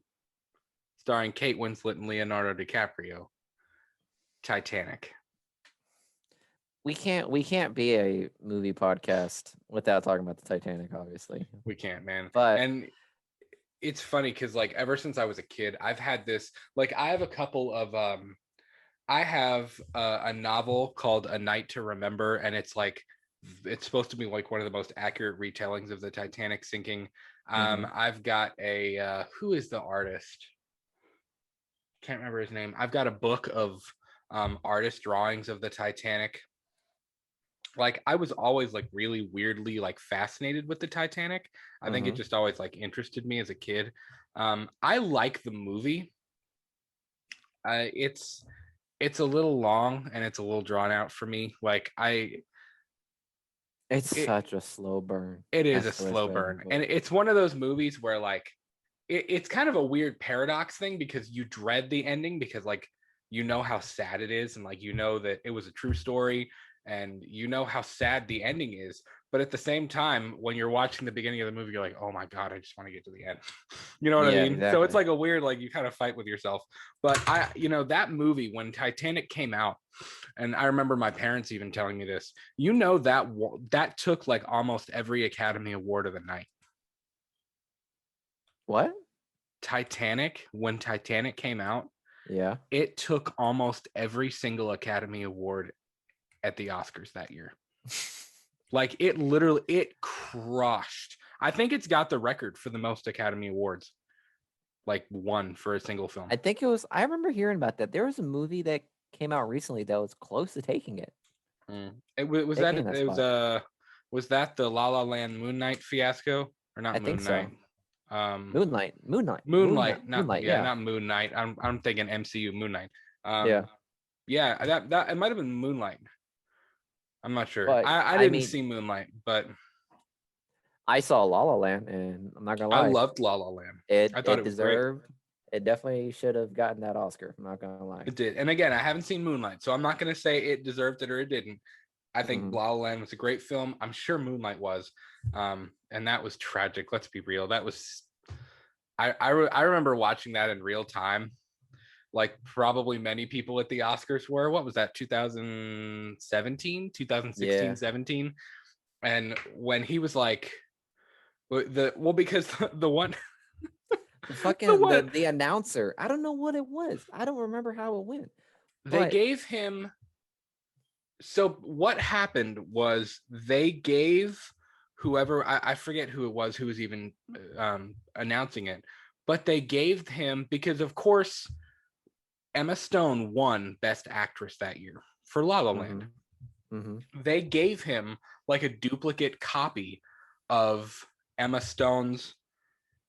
A: starring Kate Winslet and Leonardo DiCaprio. Titanic.
B: We can't be a movie podcast without talking about the Titanic, obviously.
A: We can't, man.
B: But
A: And it's funny because like ever since I was a kid, I've had this like I have a couple of I have a novel called A Night to Remember, and it's supposed to be like one of the most accurate retellings of the Titanic sinking.
B: mm-hmm.
A: I've got a who is the artist? Can't remember his name. I've got a book of artist drawings of the Titanic. Like I was always like really weirdly like fascinated with the Titanic. I think it
B: Mm-hmm.
A: just always like interested me as a kid. I like the movie. It's a little long and it's a little drawn out for me.
B: It's
A: It
B: such a slow burn.
A: it is a
B: That's the best
A: slow
B: way I can
A: burn,
B: put
A: and
B: it.
A: it's one of those movies where like it's kind of a weird paradox thing because you dread the ending because like how sad it is and like that it was a true story and how sad the ending is, but at the same time when you're watching the beginning of the movie you're like, oh my god, I just want to get to the end. You know what I
B: Yeah,
A: mean? So it's
B: exactly.
A: like a weird, like you kind of fight with yourself. But that movie when Titanic came out, and I remember my parents even telling me this, that took like almost every Academy Award of the night.
B: What?
A: When Titanic came out,
B: Yeah.
A: it took almost every single Academy Award at the Oscars that year. Like it crushed. I think it's got the record for the most Academy Awards, like one for a single film.
B: I think it was. I remember hearing about that. There was a movie that came out recently that was close to taking it,
A: Was that
B: taking that
A: it was
B: spot.
A: was that the La La Land Moon Knight fiasco or
B: I
A: not
B: think
A: Moon
B: so.
A: Knight? Um,
B: Moonlight, Moonlight, Moonlight,
A: Moonlight, not
B: Moonlight.
A: yeah,
B: Yeah,
A: not Moon Knight. I'm thinking MCU Moon Knight.
B: yeah.
A: Yeah, that it might have been Moonlight. I'm not sure.
B: But
A: I
B: I
A: didn't
B: mean,
A: see Moonlight, but
B: I saw La La Land, and I'm not gonna
A: I
B: lie,
A: loved La La Land.
B: it
A: I thought
B: it
A: it was great.
B: deserved. It definitely should have gotten that Oscar. I'm not gonna lie.
A: It did. And again, I haven't seen Moonlight, so I'm not going to say it deserved it or it didn't. I think
B: Mhm.
A: La La Land was a great film. I'm sure Moonlight was. And that was tragic. Let's be real. That was I remember watching that in real time. Like probably many people at the Oscars were. What was that? 2017, 2016,
B: Yeah,
A: 17. And when he was like because the one
B: the
A: the
B: fucking
A: one
B: the announcer. I don't know what it was. I don't remember how it went,
A: they
B: but
A: gave him so what happened was they gave whoever I forget who it was who was even announcing it, but they gave him because of course Emma Stone won Best Actress that year for La La Land.
B: hmm
A: They gave him like a duplicate copy of Emma Stone's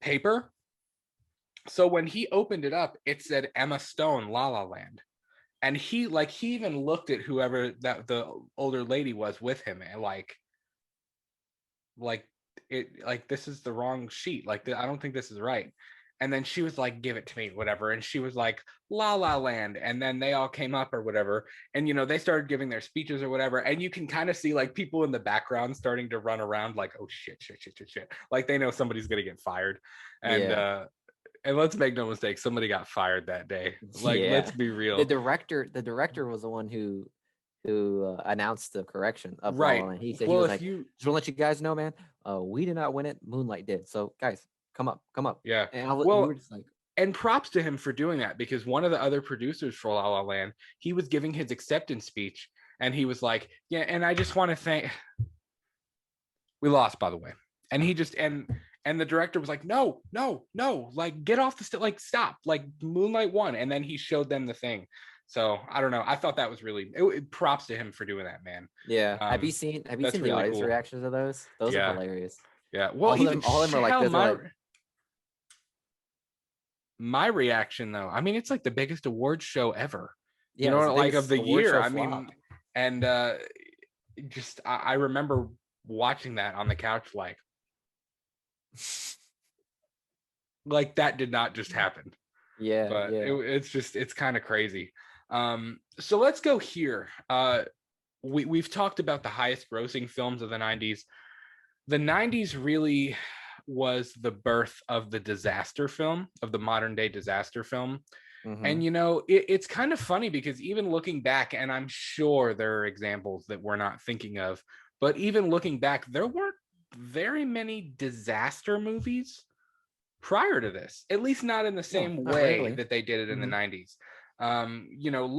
A: paper. So when he opened it up, it said Emma Stone La La Land. And he even looked at whoever that the older lady was with him and like it like this is the wrong sheet, like I don't think this is right. And then she was like, give it to me, whatever, and she was like La La Land, and then they all came up or whatever, and they started giving their speeches or whatever, and you can kind of see like people in the background starting to run around like, oh shit, like they know somebody's gonna get fired. and
B: yeah,
A: uh and let's make no mistake, somebody got fired that day. Like, let's
B: yeah.
A: be
B: The
A: real.
B: director was the one who announced the correction of La La
A: Right.
B: Land. He
A: Well,
B: was
A: if
B: like,
A: you
B: just want to let you guys know, man. We did not win it. Moonlight did. So guys, come up.
A: yeah.
B: And we were
A: Well,
B: just like,
A: and props to him for doing that, because one of the other producers for La La Land, he was giving his acceptance speech and he was like, yeah, and I just want to thank, we lost, by the way. And he just and the director was like, no, like get off the like stop, like Moonlight won. And then he showed them the thing. So I don't know, I thought that was really props to him for doing that, man.
B: yeah. Have you
A: That's
B: seen the
A: really
B: audience
A: cool.
B: reactions of those? Those are
A: Yeah.
B: hilarious.
A: Yeah. Well, even
B: All of them are like
A: hell,
B: this. They're like,
A: my reaction though, I mean, it's like the biggest award show ever,
B: yeah, it's the
A: like of
B: biggest
A: the
B: award
A: year.
B: show
A: I mean,
B: flop.
A: and just I remember watching that on the couch like that did not just happen.
B: Yeah,
A: But
B: yeah.
A: it's kind of crazy. So let's go here. We've talked about the highest grossing films of the 90s. The 90s really was the birth of the disaster film, of the modern day disaster film.
B: hmm
A: And it's kind of funny because even looking back, and I'm sure there are examples that we're not thinking of, but even looking back, there weren't very many disaster movies prior to this, at least not in the
B: No,
A: same
B: not
A: way
B: really.
A: that they did it in the
B: hmm
A: 90s.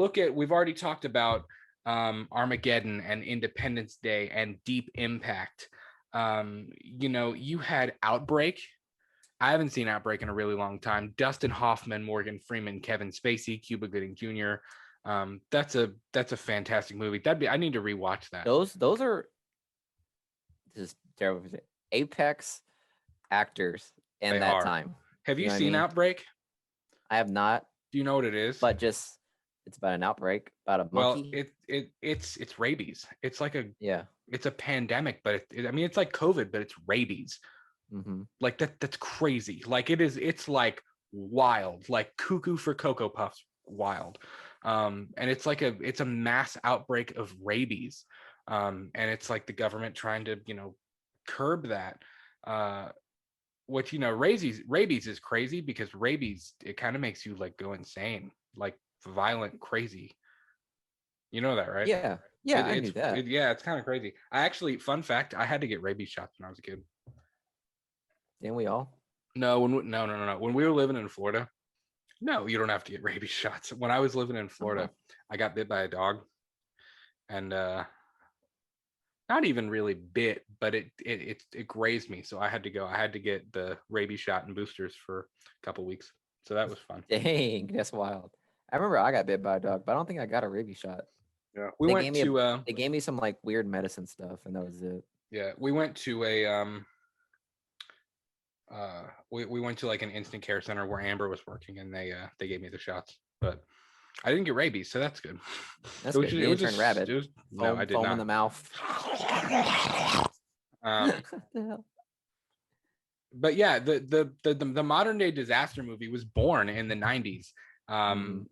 A: Look at, we've already talked about Armageddon and Independence Day and Deep Impact. You had Outbreak. I haven't seen Outbreak in a really long time. Dustin Hoffman, Morgan Freeman, Kevin Spacey, Cuba Gooding Jr. That's a fantastic movie. I need to rewatch that.
B: Those are just terrible. Apex actors in
A: They
B: that
A: are.
B: time.
A: Have
B: You
A: you
B: know what I
A: seen
B: mean?
A: Outbreak?
B: I have not,
A: Do you know what it is?
B: but just it's about an outbreak, about a
A: Well,
B: monkey.
A: it's rabies. It's like
B: Yeah.
A: it's a pandemic, but I mean, it's like COVID, but it's rabies.
B: hmm
A: Like that's crazy. Like it's like wild, like cuckoo for Cocoa Puffs wild. And it's a mass outbreak of rabies. And it's like the government trying to, curb that. Which, rabies is crazy because rabies, it kind of makes you like go insane, like violent, crazy. You know that, right?
B: Yeah. Yeah, I knew that.
A: Yeah, it's kind of crazy. I actually, fun fact, I had to get rabies shots when I was a kid.
B: Didn't we all?
A: No, no. When we were living in Florida, no, you don't have to get rabies shots. When I was living in Florida,
B: Oh,
A: I got bit by a dog, and not even really bit, but it grazed me, so I had to go. I had to get the rabies shot and boosters for a couple weeks. So that was fun.
B: dang, that's wild. I remember I got bit by a dog, but I don't think I got a rabies shot.
A: Yeah, we went to
B: They gave me some like weird medicine stuff, and that was it.
A: yeah, we went to we went to like an instant care center where Amber was working, and they gave me the shots, but I didn't get rabies, so that's good.
B: That's good. You didn't turn rabbit.
A: No, I did
B: Foam in
A: not.
B: the mouth.
A: Um,
B: What the hell?
A: but yeah, the modern day disaster movie was born in the 90s.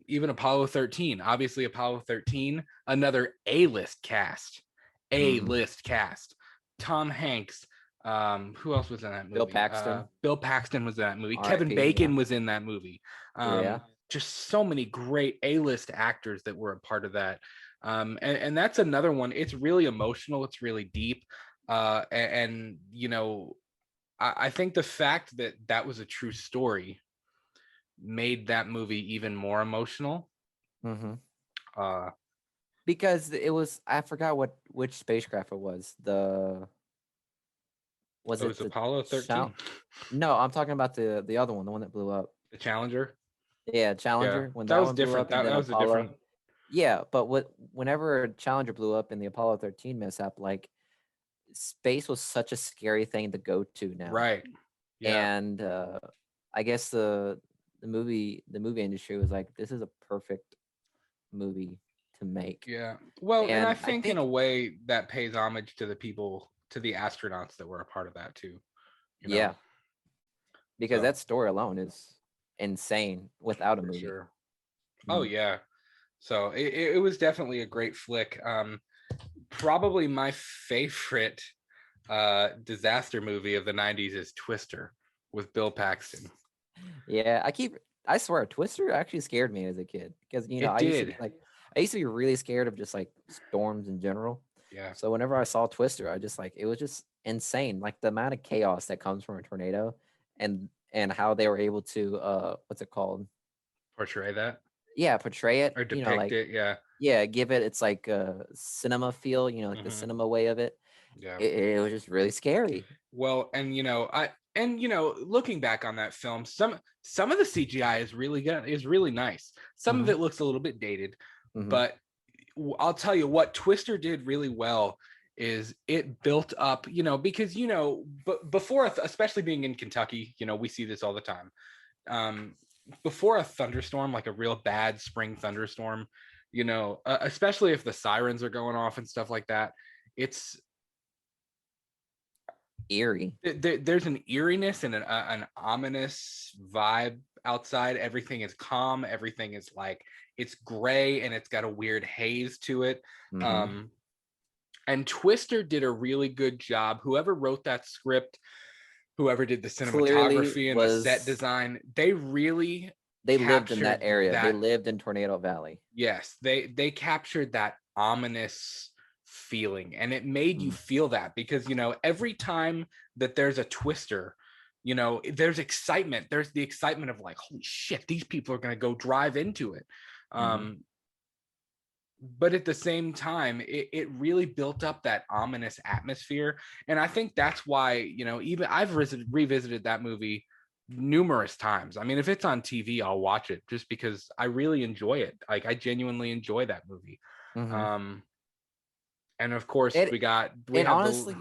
A: Even Apollo 13, obviously Apollo 13, another A-list cast. A-list cast. Tom Hanks. Who else was in that movie?
B: Bill Paxton.
A: Bill Paxton was in that movie. Kevin
B: R.I.P.,
A: Bacon
B: yeah.
A: was in that movie.
B: Yeah.
A: Just so many great A-list actors that were a part of that. And that's another one. It's really emotional. It's really deep. And you know, I think the fact that that was a true story made that movie even more emotional.
B: Mm-hmm.
A: Uh,
B: Because it was, I forgot which spacecraft it was. Was
A: it
B: it
A: was
B: the
A: Apollo 13,
B: No, I'm talking about the other one, the one that blew up.
A: the Challenger.
B: Yeah,
A: Yeah,
B: Challenger, when
A: that
B: that
A: was
B: one blew
A: different.
B: up, and then
A: That was a
B: Apollo.
A: different.
B: Yeah, but whenever Challenger blew up in the Apollo 13 mishap, like space was such a scary thing to go to now.
A: Right. Yeah.
B: And I guess the movie industry was like, this is a perfect movie to make.
A: Yeah. Well, and I
B: And I
A: think in
B: think,
A: a way that pays homage to the people, to the astronauts that were a part of that too. You know.
B: yeah, because
A: So
B: that story alone is insane without a
A: for
B: movie.
A: sure. Oh yeah. So it was definitely a great flick. Probably my favorite disaster movie of the 90s is Twister with Bill Paxton.
B: Yeah, I swear, Twister actually scared me as a kid because
A: It
B: I used to be
A: did.
B: like, I used to be really scared of just like storms in general.
A: Yeah.
B: So whenever I saw Twister, I just like, it was just insane, like the amount of chaos that comes from a tornado, and how they were able to what's it called?
A: Portray that
B: Yeah, portray it.
A: or depict it. Yeah.
B: Yeah, give it its like cinema feel. Like the
A: Hmm.
B: cinema way of it.
A: Yeah.
B: It was just really scary.
A: Well, and looking back on that film, some of the CGI is really good, is really nice. Some of
B: Hmm.
A: it looks a little bit dated,
B: Hmm.
A: but I'll tell you what Twister did really well is it built up, because but before, especially being in Kentucky, we see this all the time. Before a thunderstorm, like a real bad spring thunderstorm, especially if the sirens are going off and stuff like that, it's
B: Eerie.
A: there's an eeriness and an ominous vibe outside. Everything is calm. Everything is like, it's gray and it's got a weird haze to it.
B: Hmm.
A: And Twister did a really good job. Whoever wrote that script, whoever did the
B: Clearly
A: cinematography and the set
B: was
A: design, they really
B: they lived in that
A: captured
B: area. They
A: that.
B: lived in Tornado Valley.
A: Yes, they captured that ominous feeling, and it made you
B: Mm.
A: feel that because every time that there's a Twister, there's excitement. There's the excitement of like, holy shit, these people are going to go drive into it.
B: Hmm.
A: But at the same time, it really built up that ominous atmosphere, and I think that's why even I've revisited that movie numerous times. I mean, if it's on TV, I'll watch it just because I really enjoy it. Like, I genuinely enjoy that movie.
B: Hmm.
A: um and of course
B: It
A: we
B: it
A: have the.
B: honestly.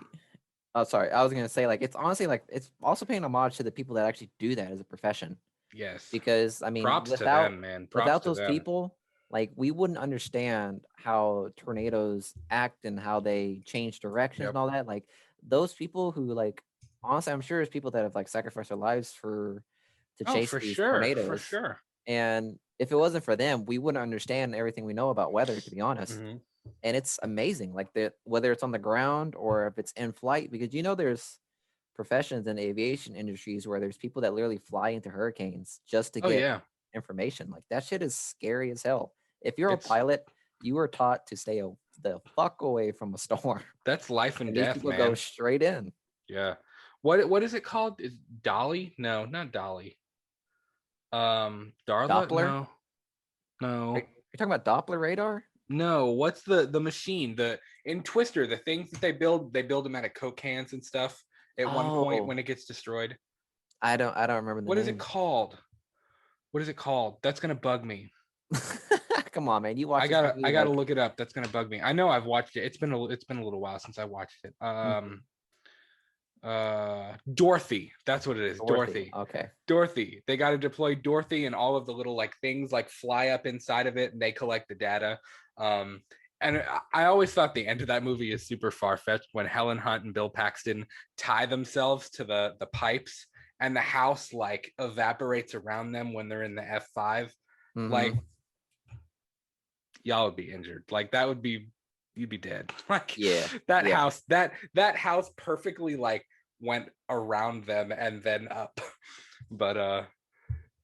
B: Oh, sorry. I was gonna say, like, it's honestly like it's also paying homage to the people that actually do that as a profession.
A: Yes,
B: Because I mean,
A: props to them, man. Props
B: without
A: to
B: those
A: them.
B: people, like, we wouldn't understand how tornadoes act and how they change directions
A: Yep.
B: and all that. Like, those people who, like, honestly, I'm sure there's people that have like sacrificed their lives to
A: Oh,
B: chase
A: for
B: these
A: sure, for
B: tornadoes.
A: sure.
B: And if it wasn't for them, we wouldn't understand everything we know about weather, to be honest.
A: Hmm.
B: And it's amazing, like, that, whether it's on the ground or if it's in flight, because there's professions in the aviation industries where there's people that literally fly into hurricanes just to
A: Oh
B: get
A: yeah.
B: information. Like, that shit is scary as hell. If you're a
A: It's
B: pilot, you are taught to stay the fuck away from a storm,
A: That's life and
B: and these
A: death,
B: people go
A: man.
B: straight in.
A: Yeah. What is it called? Is Dolly? No, not Dolly. Darla?
B: Doppler?
A: No.
B: Are
A: No.
B: you talking about Doppler radar?
A: No. What's the machine? The in Twister, the things that they build them out of Coke cans and stuff at one point
B: Oh,
A: when it gets destroyed.
B: I don't remember the
A: What is it
B: name.
A: called? What is it called? That's gonna bug me.
B: Come on, man. You watch
A: I
B: this
A: gotta
B: movie
A: I gotta
B: like.
A: look it up. That's gonna bug me. I know I've watched it. It's been a little while since I watched it.
B: Mhm.
A: Dorothy. That's what it is.
B: Dorothy.
A: Dorothy.
B: Okay.
A: Dorothy. They got to deploy Dorothy, and all of the little like things like fly up inside of it, and they collect the data. Um, and I always thought the end of that movie is super far fetched when Helen Hunt and Bill Paxton tie themselves to the pipes, and the house like evaporates around them when they're in the F5, like y'all would be injured. Like that would be, you'd be dead. Like that house, that house perfectly like went around them and then up. But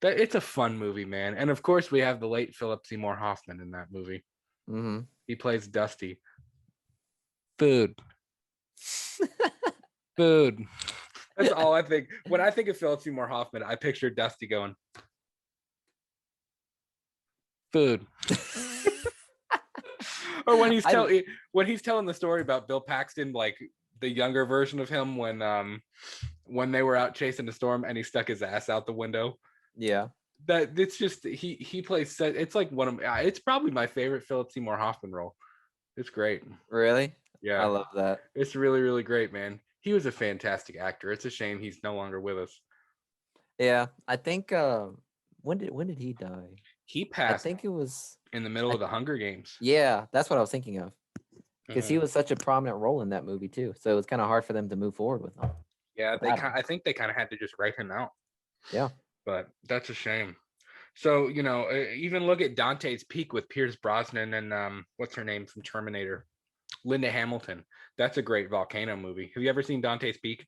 A: it's a fun movie, man. And of course we have the late Philip Seymour Hoffman in that movie. He plays Dusty. Food. Food. That's all I think. When I think of Philip Seymour Hoffman, I picture Dusty going, food. Or when he's telling the story about Bill Paxton, like the younger version of him when they were out chasing the storm and he stuck his ass out the window.
B: Yeah.
A: That it's just he plays, it's like it's probably my favorite Philip Seymour Hoffman role. It's great.
B: Really?
A: Yeah.
B: I love that.
A: It's really, really great, man. He was a fantastic actor. It's a shame he's no longer with us.
B: Yeah. I think when did he die?
A: He passed,
B: I think it was
A: in the middle of the Hunger Games.
B: Yeah, that's what I was thinking of. Because he was such a prominent role in that movie too. So it was kind of hard for them to move forward with him.
A: Yeah, I think they kind of had to just write him out.
B: Yeah.
A: But that's a shame. So, even look at Dante's Peak with Pierce Brosnan and what's her name from Terminator? Linda Hamilton. That's a great volcano movie. Have you ever seen Dante's Peak?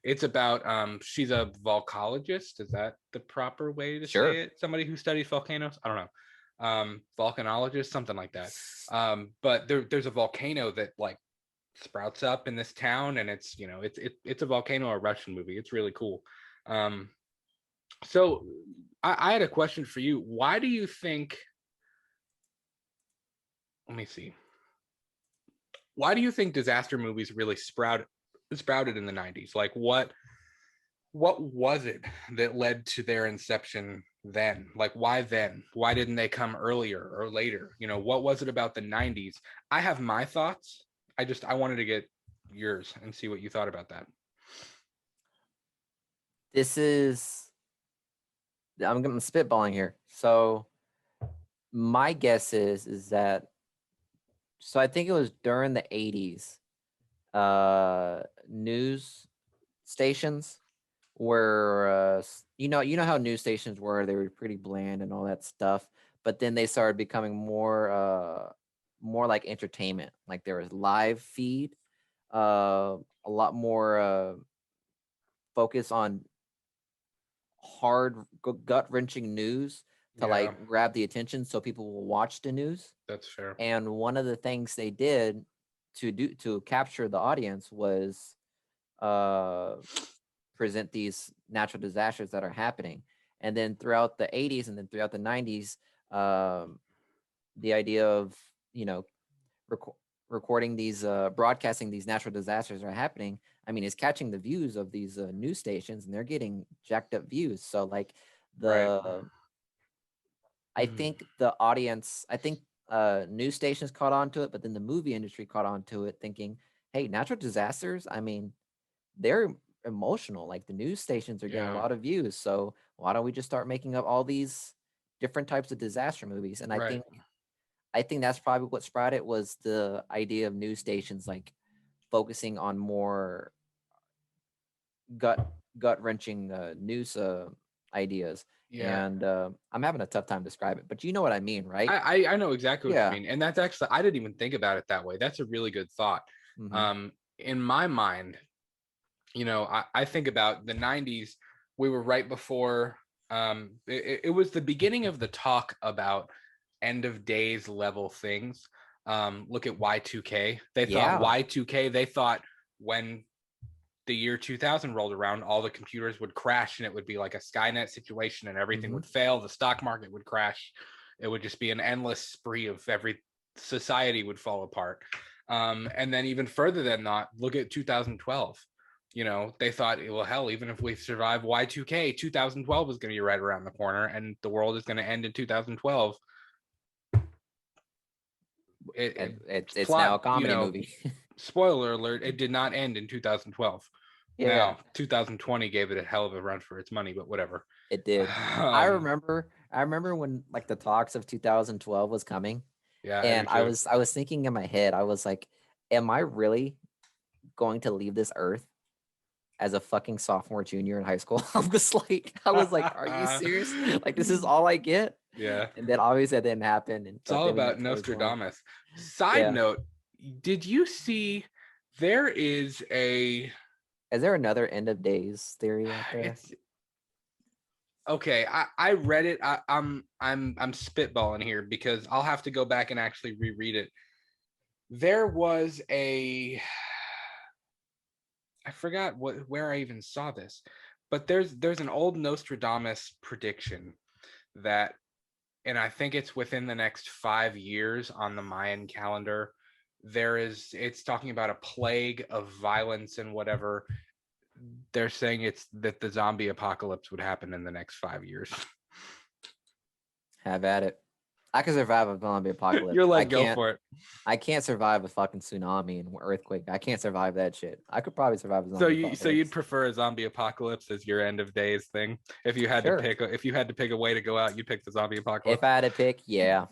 A: It's about she's a volcanologist. Is that the proper way to say it? Somebody who studies volcanoes? I don't know. Volcanologist, something like that. But there's a volcano that like sprouts up in this town, and it's it's a volcano, a Russian movie. It's really cool. So I had a question for you. Why do you think, let me see. Why do you think disaster movies really sprouted in the 90s? Like what was it that led to their inception then? Like why then? Why didn't they come earlier or later? What was it about the 90s? I have my thoughts. I wanted to get yours and see what you thought about that.
B: I'm spitballing here. So my guess is that, so I think it was during the 80s, news stations were, you know how news stations were, they were pretty bland and all that stuff, but then they started becoming more like entertainment. Like there was live feed, a lot more focus on hard gut-wrenching news to like grab the attention so people will watch the news.
A: That's fair.
B: And one of the things they did to capture the audience was present these natural disasters that are happening. And then throughout the 80s and then throughout the 90s, the idea of recording these broadcasting these natural disasters are happening, I mean, it's catching the views of these news stations, and they're getting jacked up views. So like I think the audience, news stations caught on to it, but then the movie industry caught on to it thinking, hey, natural disasters, I mean, they're emotional. Like the news stations are getting a lot of views. So why don't we just start making up all these different types of disaster movies? And I think that's probably what sprouted it, was the idea of news stations like focusing on more gut-wrenching news ideas. And I'm having a tough time describing it, but you know what I mean, right?
A: I know exactly what you mean. And that's actually, I didn't even think about it that way. That's a really good thought. In my mind, I think about the 90s. We were right before, it was the beginning of the talk about end of days level things. Look at Y2K. They thought Y2K, they thought when the year 2000 rolled around, all the computers would crash and it would be like a Skynet situation and everything would fail. The stock market would crash. It would just be an endless spree of every society would fall apart. And then even further than that, look at 2012. They thought, well, hell, even if we survive Y2K, 2012 is going to be right around the corner and the world is going to end in 2012.
B: It's now a comedy movie.
A: Spoiler alert, it did not end in 2012. Now 2020 gave it a hell of a run for its money, but whatever.
B: It did. I remember when like the talks of 2012 was coming. And I was thinking in my head, I was like, am I really going to leave this earth as a fucking sophomore, junior in high school. I was like, are you serious? Like, this is all I get?
A: Yeah.
B: And then obviously that didn't happen. And
A: It's all
B: then we
A: about
B: got 2020.
A: Nostradamus. Side
B: Yeah.
A: note, did you see there is a
B: Is there another end of days theory out there?
A: it's okay, I read it. I'm spitballing here because I'll have to go back and actually reread it. There was a I forgot where I even saw this, but there's an old Nostradamus prediction that, and I think it's within the next 5 years on the Mayan calendar. It's talking about a plague of violence and whatever. They're saying it's that the zombie apocalypse would happen in the next 5 years.
B: Have at it. I can survive a zombie apocalypse.
A: You're like,
B: I
A: go
B: can't.
A: for it.
B: I can't survive a fucking tsunami and earthquake. I can't survive that shit. I could probably survive a zombie apocalypse.
A: So you'd prefer a zombie apocalypse as your end of days thing? If you had
B: Sure.
A: to pick a way to go out, you'd pick the zombie apocalypse.
B: If I had to pick, yeah.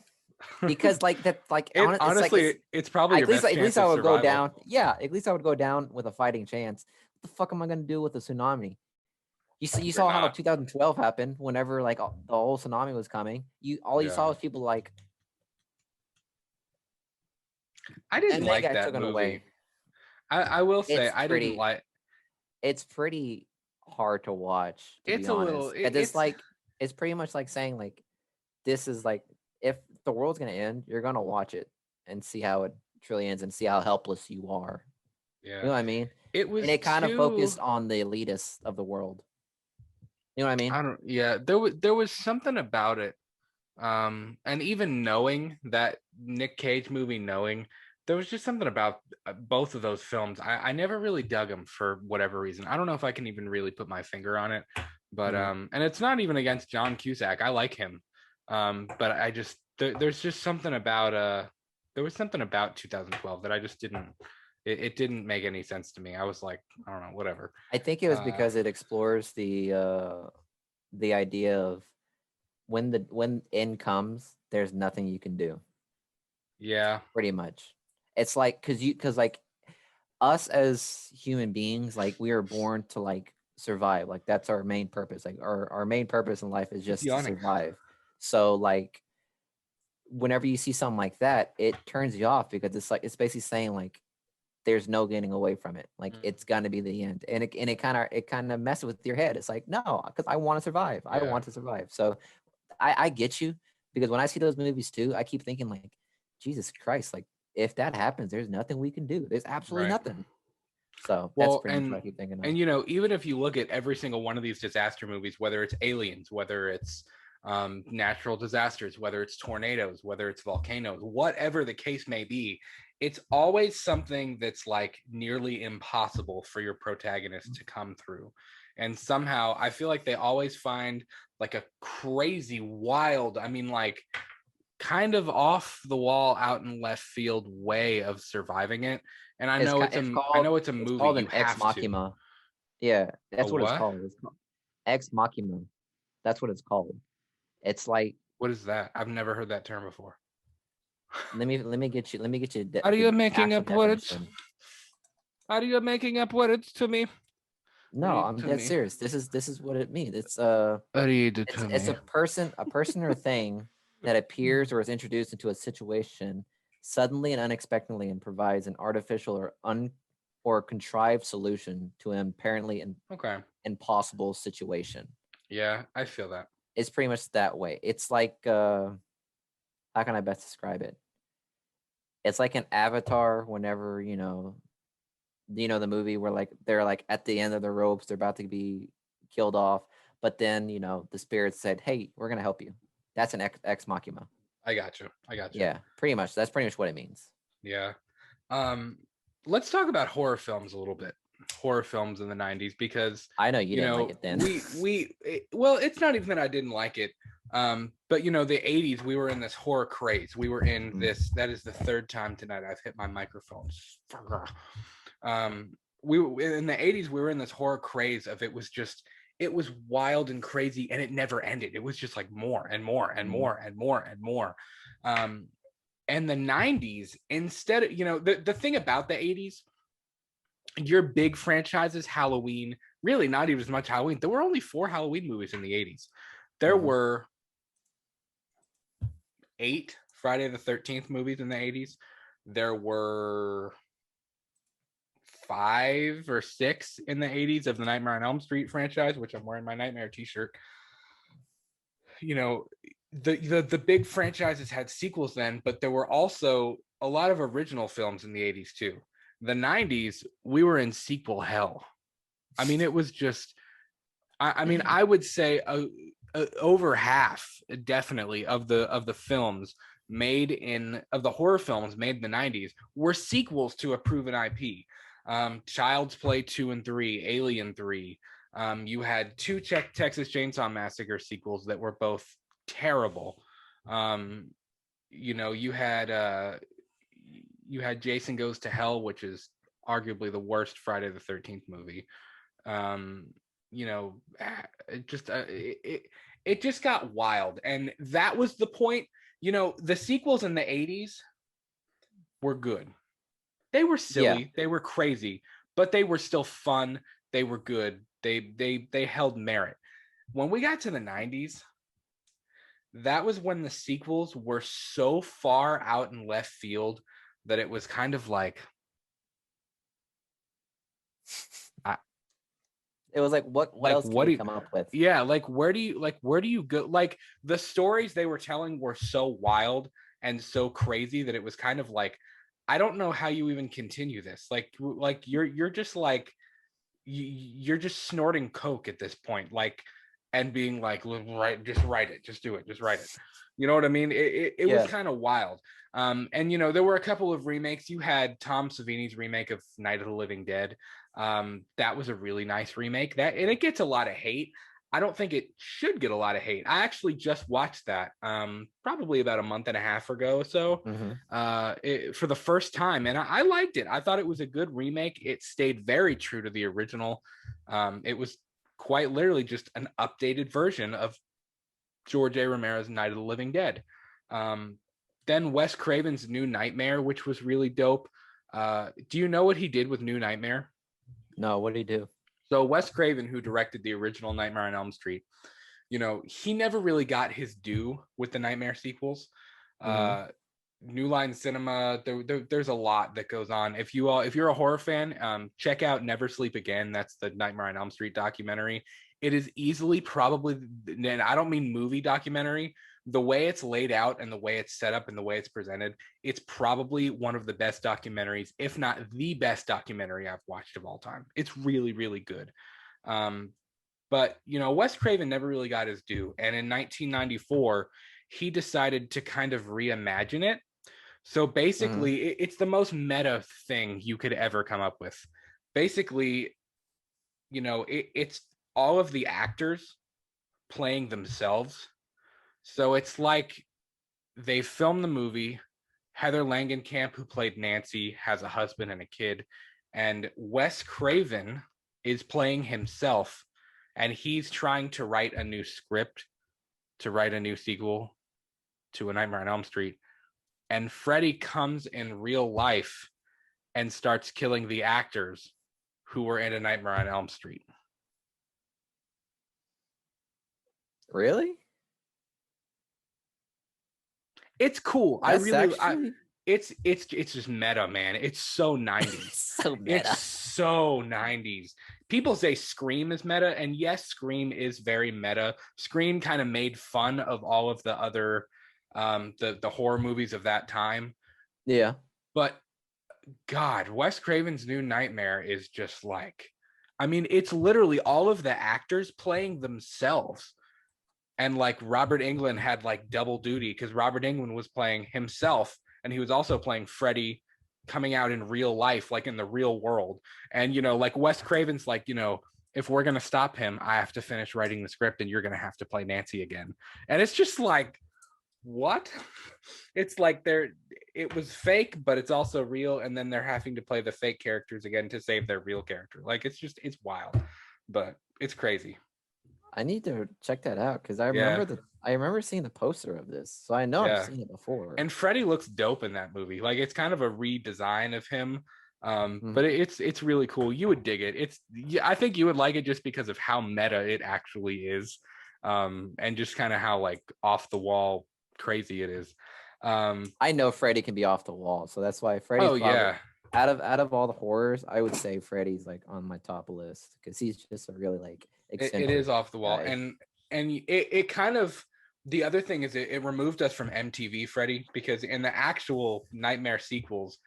B: Because like that, like
A: honestly, it's probably your best chance
B: at least I
A: of
B: would go
A: survival.
B: down. Yeah, at least I would go down with a fighting chance. What the fuck am I gonna do with a tsunami? You saw how 2012 happened. Whenever like the whole tsunami was coming, you saw was people like.
A: I didn't like that movie. Away. I will say I didn't like.
B: It's pretty hard to watch.
A: It's a little.
B: It's pretty much like saying like, this is like, if the world's gonna end, you're gonna watch it and see how it truly ends and see how helpless you are.
A: Yeah,
B: you know what I mean. It kind of focused on the elitists of the world. You know what I mean?
A: Yeah, there was something about it. And even knowing that Nick Cage movie, there was just something about both of those films. I never really dug them for whatever reason. I don't know if I can even really put my finger on it, but and it's not even against John Cusack. I like him, but I just there's just something about there was something about 2012 that I just didn't. It didn't make any sense to me. I was like, I don't know, whatever.
B: I think it was because it explores the idea of when end comes, there's nothing you can do.
A: Yeah,
B: pretty much. It's like because like us as human beings, like we are born to like survive. Like that's our main purpose. Like our main purpose in life is just to survive. So like whenever you see something like that, it turns you off because it's basically saying like there's no getting away from it. Like it's gonna be the end, and it kind of messes with your head. It's like no, because I want to survive. I want to survive. So I get you, because when I see those movies too, I keep thinking like, Jesus Christ, like if that happens, there's nothing we can do. There's absolutely nothing. So that's pretty much what I keep thinking of.
A: And you know, even if you look at every single one of these disaster movies, whether it's aliens, whether it's natural disasters, whether it's tornadoes, whether it's volcanoes, whatever the case may be, it's always something that's like nearly impossible for your protagonist to come through. And somehow I feel like they always find like a crazy, wild, I mean, like kind of off the wall, out in left field way of surviving it. And I know it's a movie. It's called
B: an Ex Machina. Yeah, that's what it's called. It's called Ex Machina. That's what it's called. It's like,
A: what is that? I've never heard that term before.
B: Let me get you.
A: Are you making up words? Are you making up words to me?
B: No, I'm dead serious. This is what it means. It's a person or thing that appears or is introduced into a situation suddenly and unexpectedly and provides an artificial or contrived solution to an apparently impossible situation.
A: Yeah, I feel that.
B: It's pretty much that way. It's like how can I best describe it? It's like an Avatar whenever, you know the movie where like they're like at the end of the ropes, they're about to be killed off, but then the spirits said, "Hey, we're gonna help you." That's an ex machina.
A: I got you.
B: Yeah, pretty much. That's pretty much what it means.
A: Yeah. Let's talk about horror films a little bit. Horror films in the 90s, because
B: I know you didn't like it then.
A: Well, it's not even that I didn't like it. But the 80s, we were in this horror craze. We were in this. That is the third time tonight I've hit my microphone. We were in the 80s, we were in this horror craze of it was wild and crazy, and it never ended. It was just like more and more and more and more and more. And the 90s, instead of, the thing about the 80s your big franchises, Halloween, really not even as much Halloween. There were only 4 Halloween movies in the 80s. There were 8 Friday the 13th movies in the 80s. There were 5 or 6 in the 80s of the Nightmare on Elm Street franchise, which I'm wearing my Nightmare t-shirt. You know, the big franchises had sequels then, but there were also a lot of original films in the 80s too. The 90s, we were in sequel hell. I mean, it was just, I mean, I would say over half, definitely, of the films made of the horror films made in the 90s were sequels to a proven IP. Child's Play 2 and 3, Alien 3. You had 2 Texas Chainsaw Massacre sequels that were both terrible. You know, you had Jason Goes to Hell, which is arguably the worst Friday the 13th movie. You know, it just got wild, and that was the point. You know, the sequels in the 80s were good. They were silly, they were crazy, but they were still fun. They were good. They held merit. When we got to the 90s, that was when the sequels were so far out in left field that it was kind of like,
B: it was like, what else can you come up with?
A: Yeah, like where do you go? Like the stories they were telling were so wild and so crazy that it was kind of like, I don't know how you even continue this. Like you're just like, you're just snorting coke at this point, like, and being like, right, just write it, just do it, just write it. You know what I mean? It was kind of wild. And you know, there were a couple of remakes. You had Tom Savini's remake of Night of the Living Dead. That was a really nice remake. And it gets a lot of hate. I don't think it should get a lot of hate. I actually just watched that probably about a month and a half ago or so for the first time, and I liked it. I thought it was a good remake. It stayed very true to the original. It was quite literally just an updated version of George A. Romero's Night of the Living Dead. Then Wes Craven's New Nightmare, which was really dope. Do you know what he did with New Nightmare?
B: No, what did he do?
A: So Wes Craven, who directed the original Nightmare on Elm Street, you know, he never really got his due with the Nightmare sequels. New Line Cinema, there's a lot that goes on. If you're a horror fan, check out Never Sleep Again. That's the Nightmare on Elm Street documentary. It is easily probably, and I don't mean movie documentary, the way it's laid out and the way it's set up and the way it's presented, it's probably one of the best documentaries, if not the best documentary I've watched of all time. It's really, really good. But, you know, Wes Craven never really got his due. And in 1994, he decided to kind of reimagine it. So basically, it's the most meta thing you could ever come up with. Basically, you know, it's all of the actors playing themselves. So it's like they filmed the movie. Heather Langenkamp, who played Nancy, has a husband and a kid. And Wes Craven is playing himself. And he's trying to write a new script, to write a new sequel to A Nightmare on Elm Street. And Freddy comes in real life and starts killing the actors who were in A Nightmare on Elm Street.
B: Really?
A: It's cool.
B: It's
A: just meta, man. It's so 90s.
B: so meta.
A: It's so 90s. People say Scream is meta, and yes, Scream is very meta. Scream kind of made fun of all of the other the horror movies of that time.
B: Yeah.
A: But God, Wes Craven's New Nightmare is just like, I mean, it's literally all of the actors playing themselves. And like Robert Englund had like double duty because Robert Englund was playing himself and he was also playing Freddy coming out in real life, like in the real world. And, you know, like Wes Craven's like, you know, if we're going to stop him, I have to finish writing the script and you're going to have to play Nancy again. And it's just like, what? It's like it was fake, but it's also real. And then they're having to play the fake characters again to save their real character. Like, it's wild, but it's crazy.
B: I need to check that out because I remember seeing the poster of this, so I know I've seen it before.
A: And Freddy looks dope in that movie. Like, it's kind of a redesign of him. But it's really cool. You would dig it. I think you would like it just because of how meta it actually is, and just kind of how like off the wall crazy it is.
B: I know Freddy can be off the wall, so that's why Freddy's
A: Oh
B: probably
A: yeah,
B: out of all the horrors, I would say Freddy's like on my top list because he's just a really like
A: it
B: eccentric
A: is off the wall,
B: guy.
A: and it kind of, the other thing is it removed us from MTV Freddy, because in the actual Nightmare sequels,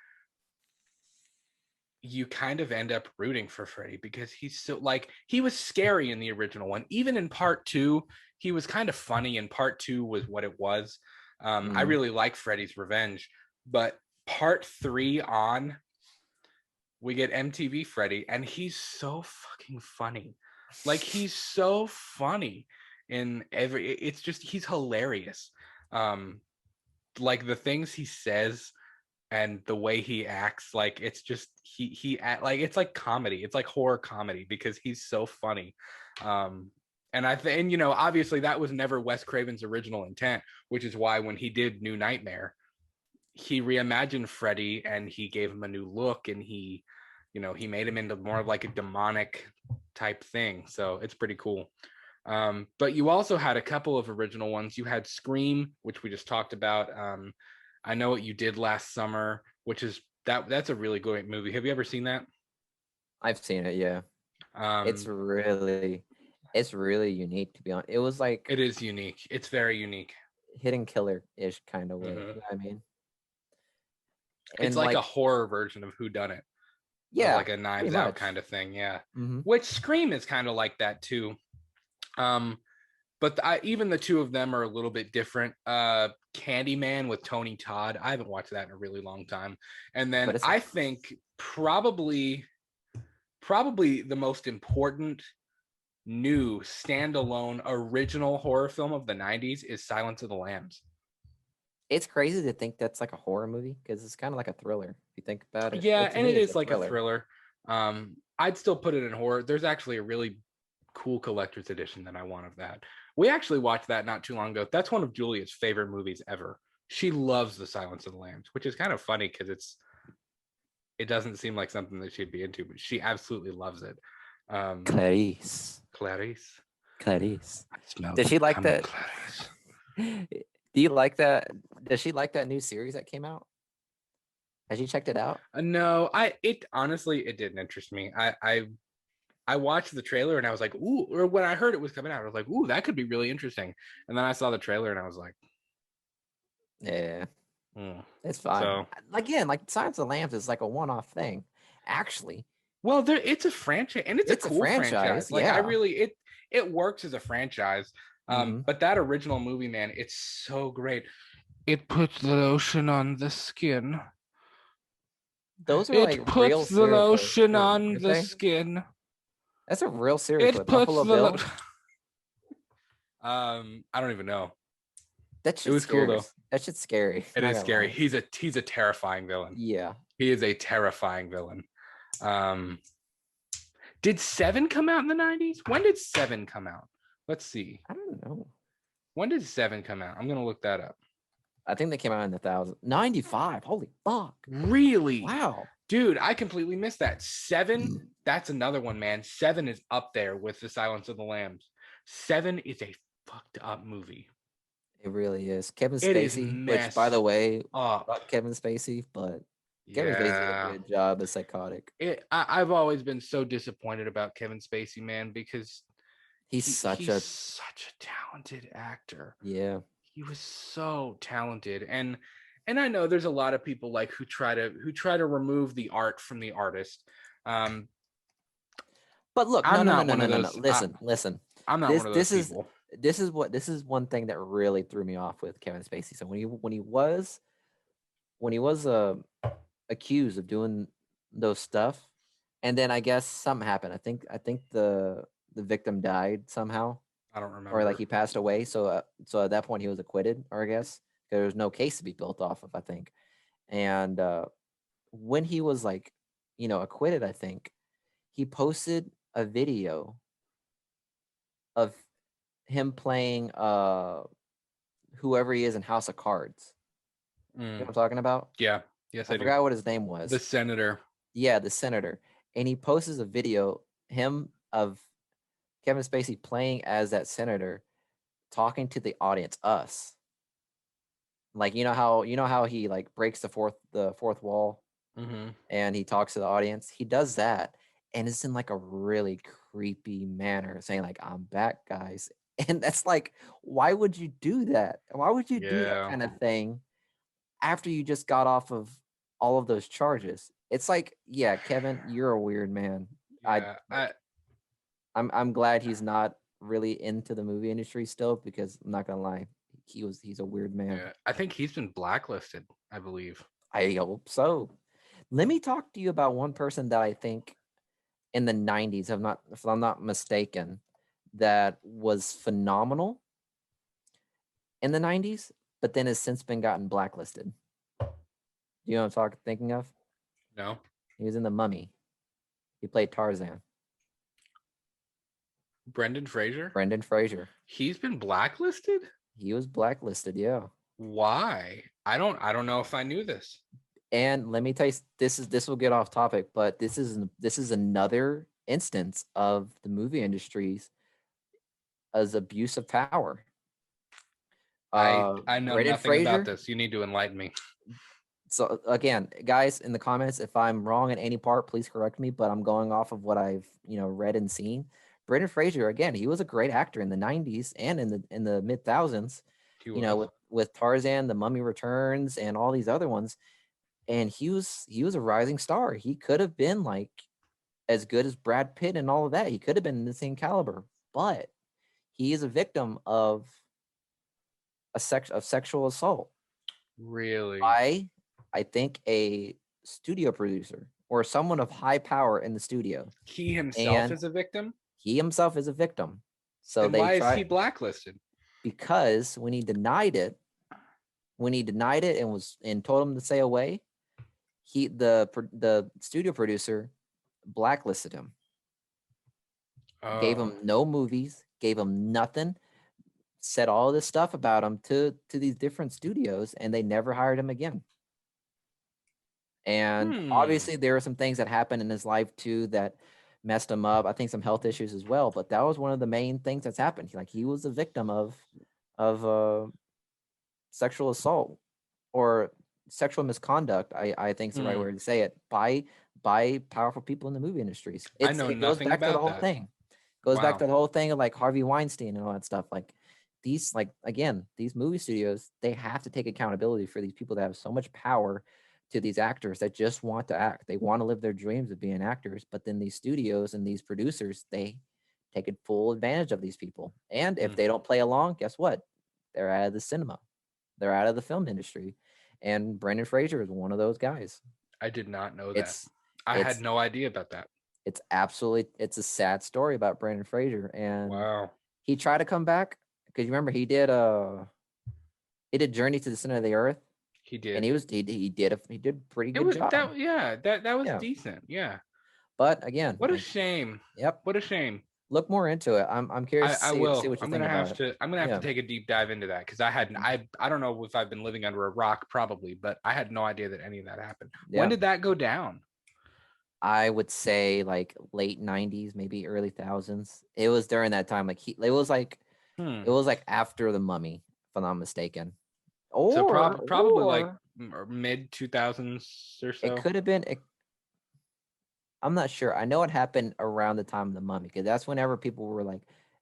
A: you kind of end up rooting for Freddy because he's so like, he was scary in the original one. Even in part two, he was kind of funny, and part two was what it was. I really like Freddy's Revenge, but part three on, we get MTV Freddy, and he's so fucking funny. Like, he's so funny in it's just, he's hilarious. Like the things he says and the way he acts, like it's just he act like, it's like comedy, it's like horror comedy because he's so funny. And I think, and obviously that was never Wes Craven's original intent, which is why when he did New Nightmare, he reimagined Freddy and he gave him a new look, and he made him into more of like a demonic type thing. So it's pretty cool. But you also had a couple of original ones. You had Scream, which we just talked about. I Know What You Did Last Summer, which is that's a really great movie. Have you ever seen that?
B: I've seen it. Yeah, it's
A: Um,
B: really unique to be honest. It was like
A: it is unique. It's very unique.
B: hidden killer ish kind of way. You
A: Mhm.
B: know what I mean?
A: It's
B: And
A: like a
B: like,
A: horror version of Who Done It, of
B: yeah,
A: like a
B: pretty
A: Knives Out
B: much.
A: kind of thing. Yeah,
B: Hmm.
A: which Scream is kind of like that too. Um, but even the two of them are a little bit different. Candyman with Tony Todd, I haven't watched that in a really long time. And then
B: But it's
A: I think probably the most important new standalone original horror film of the 90s is Silence of the Lambs.
B: it's crazy to think that's like a horror movie because it's kind of like a thriller. If you think about it,
A: Yeah,
B: to
A: and
B: me,
A: it
B: it's
A: is
B: a
A: like a
B: thriller.
A: thriller. I'd still put it in horror. There's actually a really cool collector's edition that I want of that. We actually watched that not too long ago. That's one of Julia's favorite movies ever. She loves The Silence of the Lambs, which is kind of funny because it doesn't seem like something that she'd be into, but she absolutely loves it.
B: Clarice.
A: Clarice,
B: Clarice.
A: I smell
B: Does
A: you
B: she like
A: coming,
B: that?
A: Clarice.
B: Do you like that? Does she like that new series that came out? Has she checked it out?
A: No, it honestly, it didn't interest me. I watched the trailer and I was like, ooh, or when I heard it was coming out, I was like, ooh, that could be really interesting. And then I saw the trailer and I was like,
B: Yeah,
A: mm.
B: it's fine.
A: So,
B: Again, like Silence of the Lambs is like a one-off thing. Actually,
A: well, it's a franchise, and it's a
B: it's a
A: cool
B: franchise.
A: franchise. Like, I
B: Yeah.
A: really, it works as a franchise.
B: Hmm.
A: But that original movie, man, it's so great. It puts the lotion on the skin.
B: Those are like
A: It puts
B: real
A: the
B: serial killers
A: lotion
B: too,
A: on
B: aren't
A: the
B: they?
A: skin.
B: That's a real serial killer.
A: It puts
B: Buffalo
A: the
B: Bill.
A: I don't even know.
B: That
A: It
B: shit
A: was cool though.
B: scares. That shit's scary.
A: It
B: Not
A: is
B: gonna
A: scary.
B: lie.
A: He's a terrifying villain.
B: Yeah.
A: He is a terrifying villain. Um, did Seven come out in the 90s? When did Seven come out? Let's see.
B: I don't know.
A: When did Seven come out? I'm gonna look that up.
B: I think they came out in the 95. Holy fuck.
A: Really?
B: Wow.
A: Dude, I completely missed that. Seven, that's another one, man. Seven is up there with The Silence of the Lambs. Seven is a fucked up movie.
B: It really is. Kevin
A: It is
B: Spacey, which by the
A: messed
B: way,
A: up.
B: fuck Kevin Spacey, but Kevin Spacey did a
A: Yeah.
B: good job as psychotic.
A: I've always been so disappointed about Kevin Spacey, man, because
B: He's
A: he's
B: such a
A: such a talented actor.
B: yeah.
A: He was so talented, and I know there's a lot of people like who try to remove the art from the artist.
B: But look,
A: I'm not one of
B: no.
A: those.
B: Listen.
A: I'm not
B: This
A: one of those
B: this is
A: people.
B: this is one thing that really threw me off with Kevin Spacey. So when he was accused of doing those stuff, and then I guess something happened. I think the victim died somehow,
A: I don't
B: or like
A: remember.
B: he passed away. So at that point he was acquitted, or I guess there was no case to be built off of. I think, and when he was like, acquitted, I think he posted a video of him playing whoever he is in House of Cards. You know what I'm talking about?
A: Yeah. Yes,
B: I
A: I do.
B: forgot what his name
A: The
B: was.
A: senator.
B: Yeah, the senator. And he posts a video, him of Kevin Spacey playing as that senator, talking to the audience, us. Like you know how he like breaks the fourth wall
A: Mm-hmm.
B: and he talks to the audience. He does that, and it's in like a really creepy manner, saying like, "I'm back, guys." And that's like, why would you do that? Why would you do that
A: Yeah.
B: kind of thing after you just got off of all of those charges? It's like, yeah, Kevin, you're a weird man. I
A: Yeah.
B: like. I'm glad he's not really into the movie industry still, because I'm not gonna lie, he's a weird man.
A: Yeah. I think he's been blacklisted, I believe.
B: I hope so. Let me talk to you about one person that I think in the 90s, if I'm not mistaken, that was phenomenal in the 90s, but then has since been gotten blacklisted. Do you know what I'm thinking of?
A: No.
B: He was in The Mummy. He played Tarzan.
A: Brendan Fraser?
B: Brendan Fraser.
A: He's been blacklisted?
B: He was blacklisted, yeah.
A: Why? I don't know if I knew this.
B: And let me tell you, this will get off topic, but this is another instance of the movie industry's as abuse of power.
A: I know
B: Brendan
A: nothing about
B: Fraser.
A: this. You need to enlighten me.
B: So again, guys, in the comments, if I'm wrong in any part, please correct me. But I'm going off of what I've read and seen. Brendan Fraser, again, he was a great actor in the '90s and in the mid thousands.
A: He was.
B: With Tarzan, The Mummy Returns, and all these other ones, and he was a rising star. He could have been like as good as Brad Pitt and all of that. He could have been in the same caliber, but he is a victim of sexual assault
A: Really?
B: by, I think, a studio producer or someone of high power in the studio,
A: He himself
B: and
A: is a victim?
B: he himself is a victim. So
A: Then
B: they
A: why is he
B: try,
A: blacklisted?
B: because when he denied it and told him to stay away, the studio producer blacklisted him, gave
A: Oh.
B: him no movies, gave him nothing, said all this stuff about him to these different studios, and they never hired him again. And
A: Hmm.
B: obviously there were some things that happened in his life too that messed him up. I think some health issues as well, but that was one of the main things that's happened. Like, he was a victim of sexual assault or sexual misconduct. I think is the right
A: Hmm.
B: word to say it, by powerful people in the movie industries.
A: I know
B: It goes
A: nothing
B: back to the
A: about
B: whole
A: that.
B: thing. Goes back
A: Wow.
B: to the whole thing of like Harvey Weinstein and all that stuff. Like, these, like, again, these movie studios, they have to take accountability for these people that have so much power to these actors that just want to act. They want to live their dreams of being actors, but then these studios and these producers, they take full advantage of these people. And if
A: Hmm.
B: they don't play along, guess what? They're out of the cinema. They're out of the film industry. And Brendan Fraser is one of those guys.
A: I did not know that.
B: It's
A: I had
B: it's
A: no idea about that.
B: it's a sad story about Brendan Fraser. And
A: Wow.
B: he tried to come back, because you remember he did Journey to the Center of the Earth,
A: He
B: and
A: did.
B: he did a pretty
A: It
B: good
A: was
B: job.
A: that yeah, that was
B: Yeah.
A: decent. Yeah.
B: But again,
A: What a
B: like,
A: shame.
B: yep,
A: What a shame.
B: look more into it. I'm curious to
A: I
B: see
A: will.
B: what you think about it.
A: I'm gonna have to
B: Yeah.
A: take a deep dive into that because I don't know if I've been living under a rock probably, but I had no idea that any of that happened. When
B: Yeah.
A: did that go down?
B: I would say like late '90s, maybe early thousands. It was during that time. Like,
A: Hmm.
B: it was like after The Mummy, if I'm not mistaken.
A: So probably like
B: Or
A: mid 2000s or
B: it
A: so.
B: could have been. I'm not sure. I know it happened around the time of The Mummy, because that's whenever people were like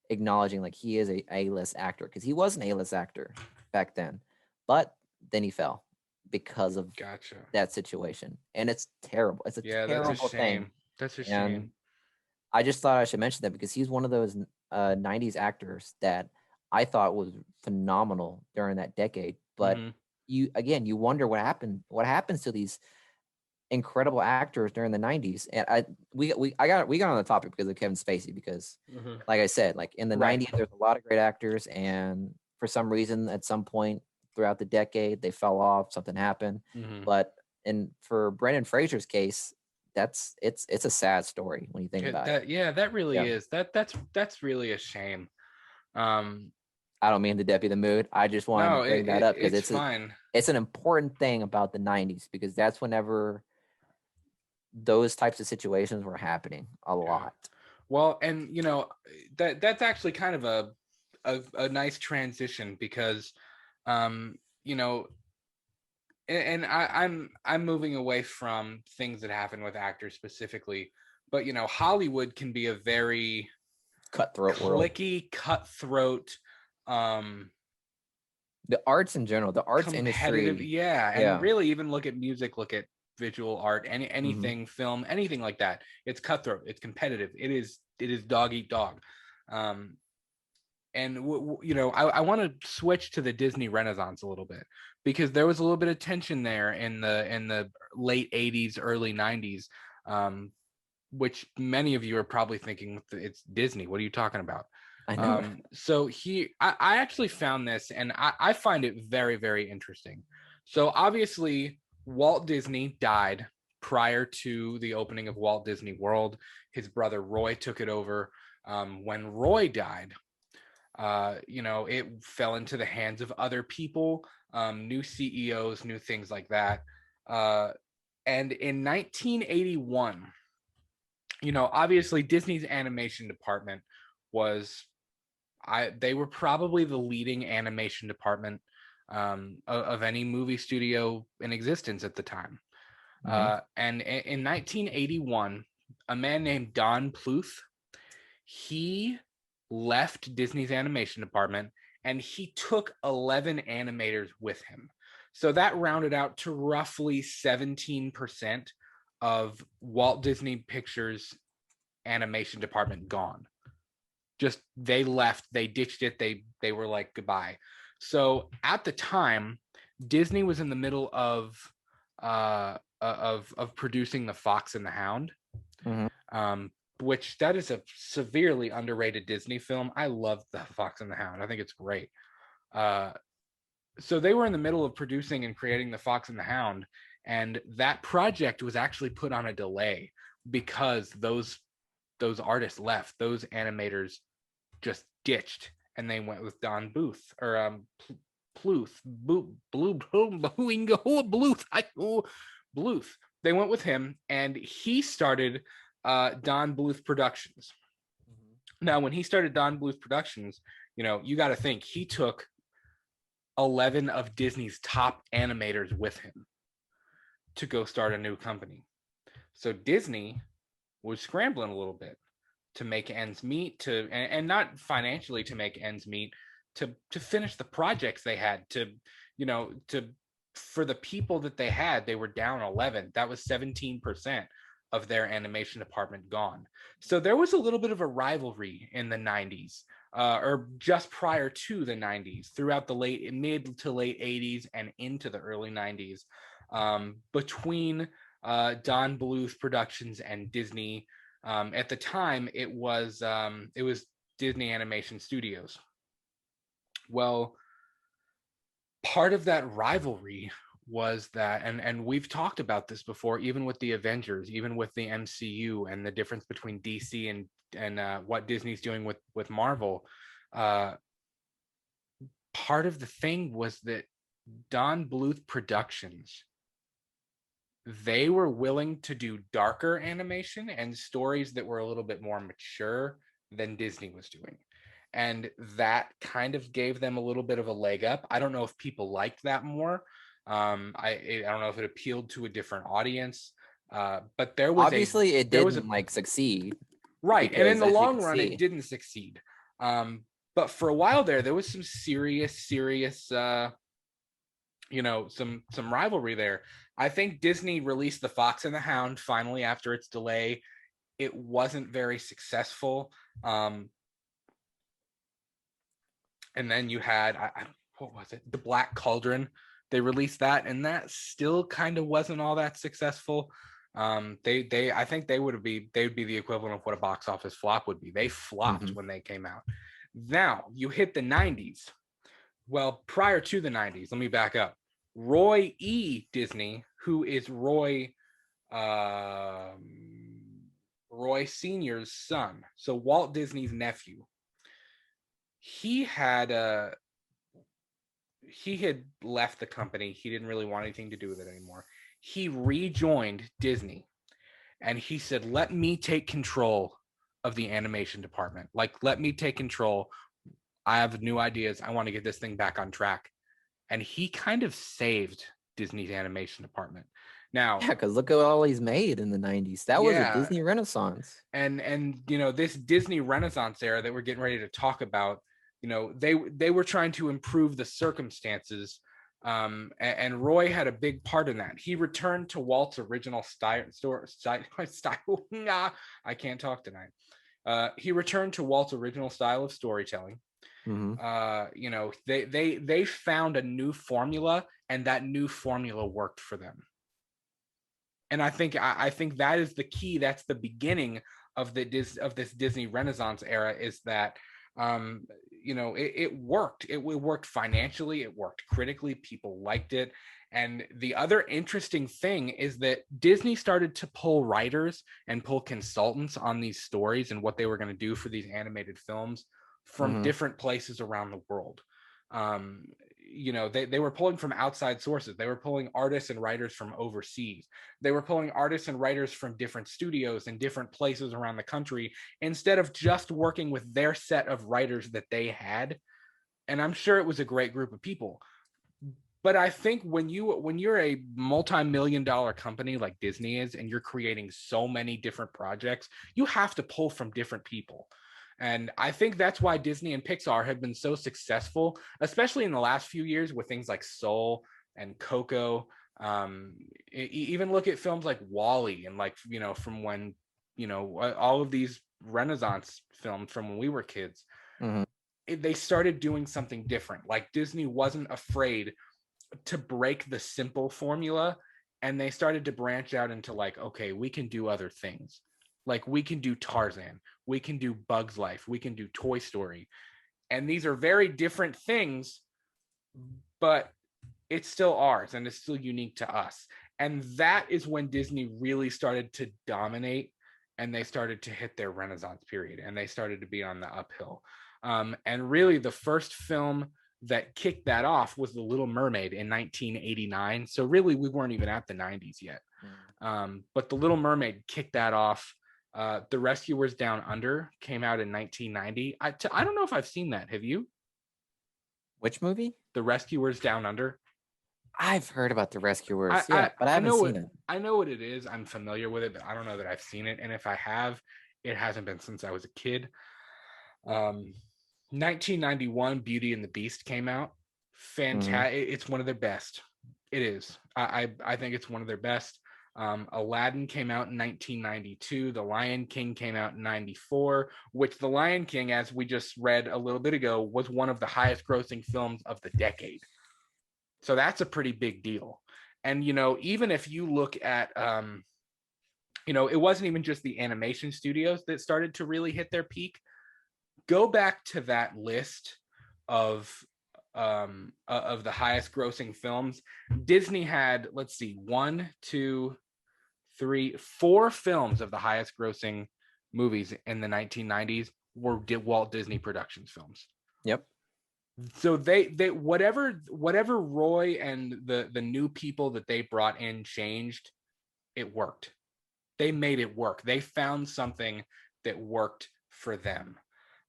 B: acknowledging like he is a A-list actor, because he was an A-list actor back then, but then he fell because of
A: Gotcha.
B: that situation, and it's terrible. It's a
A: Yeah, that's a
B: terrible thing,
A: shame. That's a
B: and
A: shame.
B: I just thought I should mention that because he's one of those '90s actors that I thought was phenomenal during that decade. But
A: Hmm.
B: you wonder what happened. What happens to these incredible actors during the '90s? And we got on the topic because of Kevin Spacey. Because,
A: Hmm.
B: like I said, like in the
A: Right.
B: '90s, there's a lot of great actors, and for some reason, at some point throughout the decade, they fell off. Something happened,
A: Hmm.
B: but for Brendan Fraser's case, it's a sad story when you think about it.
A: That really
B: Yeah.
A: is. That's really a shame. Um,
B: I don't mean to deputy the mood. I just wanted to
A: no,
B: bring that up because
A: it's fine.
B: it's an important thing about the '90s, because that's whenever those types of situations were happening a
A: Yeah.
B: lot.
A: Well, and that's actually kind of a nice transition because you know and I'm moving away from things that happen with actors specifically, but Hollywood can be a very
B: Cutthroat world.
A: clicky, cutthroat, um
B: The arts in general, the arts
A: competitive,
B: industry.
A: yeah. And
B: Yeah.
A: really, even look at music, look at visual art,
B: Mm-hmm.
A: anything, film, anything like that. It's cutthroat, it's competitive, it is dog eat dog. um and I want to switch to the Disney Renaissance a little bit, because there was a little bit of tension there in the late 80s, early 90s, which many of you are probably thinking it's Disney, what are you talking about?
B: I know.
A: So I actually found this, and I find it very, very interesting. So obviously, Walt Disney died prior to the opening of Walt Disney World. His brother Roy took it over. When Roy died, it fell into the hands of other people, new CEOs, new things like that. And in 1981, obviously Disney's animation department was they were probably the leading animation department of any movie studio in existence at the time.
B: Mm-hmm.
A: And in 1981, a man named Don Bluth, he left Disney's animation department, and he took 11 animators with him. So that rounded out to roughly 17% of Walt Disney Pictures animation department gone. Just they left, they ditched it, they were like goodbye. So at the time, Disney was in the middle of producing The Fox and the Hound,
B: Mm-hmm.
A: which that is a severely underrated Disney film. I love The Fox and the Hound. I think it's great. So they were in the middle of producing and creating The Fox and the Hound, and that project was actually put on a delay because those artists left, those animators just ditched, and they went with Don Bluth or Bluth, Bluth. They went with him, and he started Don Bluth Productions.
B: Mm-hmm.
A: Now, when he started Don Bluth Productions, you got to think he took 11 of Disney's top animators with him to go start a new company. So Disney was scrambling a little bit to make ends meet, and not financially to make ends meet, to finish the projects they had, to for the people that they had. They were down 11. That was 17% of their animation department gone. So there was a little bit of a rivalry in the 90s, or just prior to the 90s, throughout the mid to late 80s and into the early 90s, between Don Bluth Productions and Disney. At the time, it was Disney Animation Studios. Well, part of that rivalry was that, and we've talked about this before, even with the Avengers, even with the MCU, and the difference between DC and what Disney's doing with Marvel. Part of the thing was that Don Bluth Productions, they were willing to do darker animation and stories that were a little bit more mature than Disney was doing. And that kind of gave them a little bit of a leg up. I don't know if people liked that more. I don't know if it appealed to a different audience. But
B: Obviously, it
A: there was a
B: didn't like succeed
A: right. And in
B: because,
A: the
B: as you
A: long
B: can
A: run,
B: see,
A: it didn't succeed. But for a while there was some serious, some rivalry there. I think Disney released The Fox and the Hound finally after its delay. It wasn't very successful. And then you had what was it? The Black Cauldron. They released that, and that still kind of wasn't all that successful. They I think they would be the equivalent of what a box office flop would be. They flopped
B: mm-hmm.
A: when they came out. Now you hit the 90s. Well, prior to the 90s, let me back up. Roy E. Disney, who is Roy Sr.'s son, so Walt Disney's nephew, he had left the company. He didn't really want anything to do with it anymore. He rejoined Disney, and he said, let me take control of the animation department. Like, let me take control. I have new ideas. I want to get this thing back on track. And he kind of saved Disney's animation department. Now,
B: Yeah, because look at all he's made in the 90s. That was a
A: yeah,
B: Disney Renaissance.
A: and you know, this Disney Renaissance era that we're getting ready to talk about, you know, they were trying to improve the circumstances, and Roy had a big part in that. He returned to Walt's original style. I can't talk tonight. He returned to Walt's original style of storytelling. You know, they found a new formula, and that new formula worked for them. And I think that is the key. That's the beginning of this Disney Renaissance era, is that you know, it worked. It worked financially, it worked critically, people liked it. And the other interesting thing is that Disney started to pull writers and pull consultants on these stories and what they were going to do for these animated films from different places around the world. You know, they were pulling from outside sources. They were pulling artists and writers from overseas. They were pulling artists and writers from different studios and different places around the country, instead of just working with their set of writers that they had. And I'm sure it was a great group of people. But I think when you're a multi-million-dollar company like Disney is, and you're creating so many different projects, you have to pull from different people. And I think that's why Disney and Pixar have been so successful, especially in the last few years with things like Soul and Coco. Even look at films like WALL-E, and, like, you know, from when, you know, all of these Renaissance films from when we were kids, they started doing something different. Like, Disney wasn't afraid to break the simple formula, and they started to branch out into, like, okay, we can do other things. Like, we can do Tarzan, we can do Bug's Life, we can do Toy Story. And these are very different things, but it's still ours and it's still unique to us. And that is when Disney really started to dominate, and they started to hit their Renaissance period, and they started to be on the uphill. And really, the first film that kicked that off was The Little Mermaid in 1989. So really, we weren't even at the 90s yet. But The Little Mermaid kicked that off. The Rescuers Down Under came out in 1990. I don't know if I've seen that. Have you?
B: Which movie?
A: The Rescuers Down Under.
B: I've heard about the Rescuers, but I haven't seen it.
A: I know what it is. I'm familiar with it, but I don't know that I've seen it. And if I have, it hasn't been since I was a kid. 1991, Beauty and the Beast came out. Fantastic. It's one of their best. It is. I think it's one of their best. Aladdin came out in 1992. The Lion King came out in 94, which The Lion King, as we just read a little bit ago, was one of the highest grossing films of the decade. So that's a pretty big deal. And, you know, even if you look at, you know, it wasn't even just the animation studios that started to really hit their peak. Go back to that list of the highest grossing films. Disney had, let's see, 1, 2, 3, 4 films of the highest grossing movies in the 1990s were Walt Disney Productions films.
B: Yep.
A: So they whatever Roy and the new people that they brought in changed, it worked. They made it work. They found something that worked for them.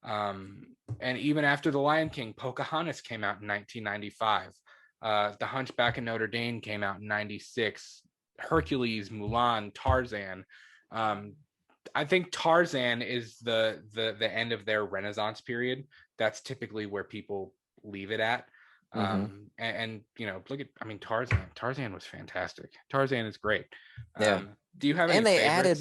A: And even after The Lion King, Pocahontas came out in 1995. The Hunchback of Notre Dame came out in 96. Hercules, Mulan, Tarzan. I think Tarzan is the end of their Renaissance period. That's typically where people leave it at. And you know, look at, I mean, Tarzan was fantastic. Tarzan is great.
B: Yeah.
A: Do you have any favorites?
B: Added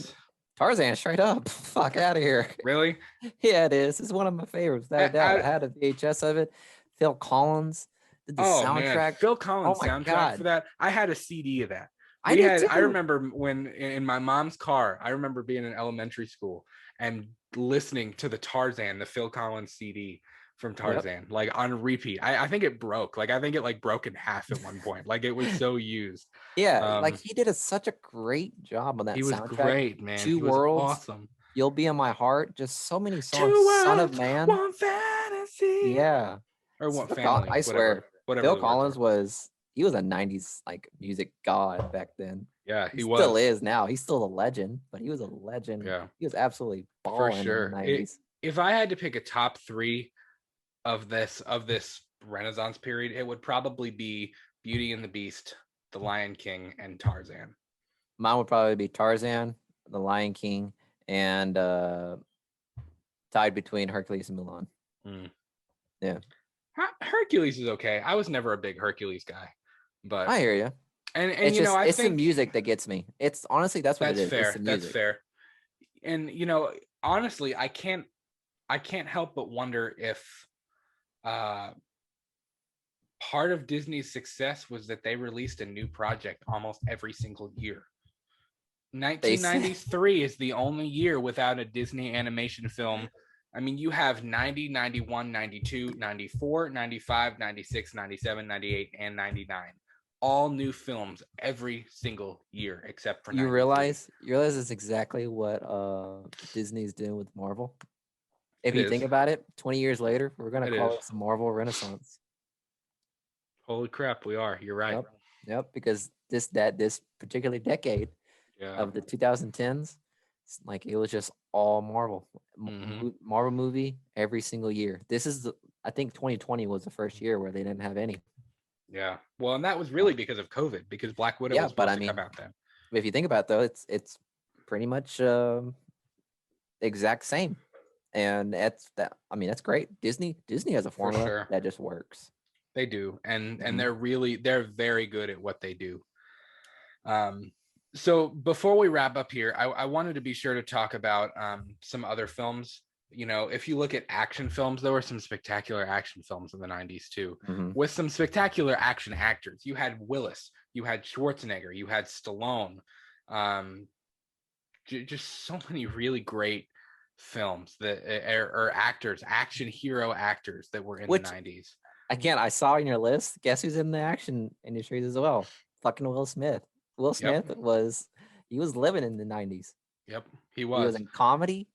B: Tarzan straight up. Fuck out of here.
A: Really?
B: Yeah, it is. It's one of my favorites. Without a doubt. I had a VHS of it. Phil Collins did the soundtrack.
A: Man. Phil Collins soundtrack for that. I had a CD of that. I remember when in my mom's car, I remember being in elementary school and listening to the Phil Collins CD from Tarzan, like on repeat. I think it broke. Like, I think it like broke in half at one point. Like, it was so used.
B: Yeah, like he did such a great job on that soundtrack. He was
A: great, man.
B: Two Worlds, awesome. You'll Be in My Heart, just so many songs.
A: Two worlds,
B: Son of Man,
A: one fantasy.
B: Yeah.
A: Or one family.
B: I swear,
A: whatever
B: Phil Collins was a 90s like music god back then.
A: Yeah,
B: He
A: he
B: still
A: was.
B: is now. He's still a legend, but he was a legend.
A: Yeah,
B: He was absolutely
A: for
B: balling in the
A: sure.
B: 90s.
A: If I had to pick a top three of this Renaissance period, it would probably be Beauty and the Beast, The Lion King, and Tarzan.
B: Mine would probably be Tarzan, The Lion King, and tied between Hercules and Mulan. Yeah,
A: Hercules is okay. I was never a big Hercules guy, but
B: I hear you.
A: and
B: It's
A: you know,
B: just
A: I
B: it's the
A: think
B: music that gets me. It's honestly that's what it
A: that's
B: is. It's
A: fair.
B: the
A: That's
B: music.
A: fair. And you know, honestly, I can't help but wonder if uh part of Disney's success was that they released a new project almost every single year.
B: They say
A: 1990's 3 is the only year without a Disney animation film. I mean, you have 90, 91, 92, 94, 95, 96, 97, 98, and 99. All new films every single year except for
B: you
A: 93.
B: realize it's exactly what Disney's doing with Marvel. If
A: It
B: you
A: is.
B: think about it, 20 years later, we're gonna
A: It is.
B: call this the Marvel Renaissance.
A: Holy crap, we are. You're right.
B: Yep, because this particular decade
A: Yeah.
B: of the 2010s, like it was just all Marvel, Marvel movie every single year. I think 2020 was the first year where they didn't have any.
A: Yeah. Well, and that was really because of COVID, because Black Widow
B: Yeah,
A: was
B: but
A: supposed
B: I
A: to come
B: mean,
A: out then.
B: if you think about it, though, it's pretty much exact same, and that. I mean, that's great. Disney has a
A: For
B: formula
A: sure.
B: that just works.
A: They do. And
B: Mhm.
A: they're very good at what they do. So before we wrap up here, I wanted to be sure to talk about some other films. You know, if you look at action films, there were some spectacular action films in the 90s too, with some spectacular action actors. You had Willis, you had Schwarzenegger, you had Stallone, just so many really great films that are actors, action hero actors that were in the 90s.
B: Again, I saw in your list. Guess who's in the action industries as well? Fucking Will Smith. Will Smith was living in the 90s.
A: Yep,
B: He was in comedy.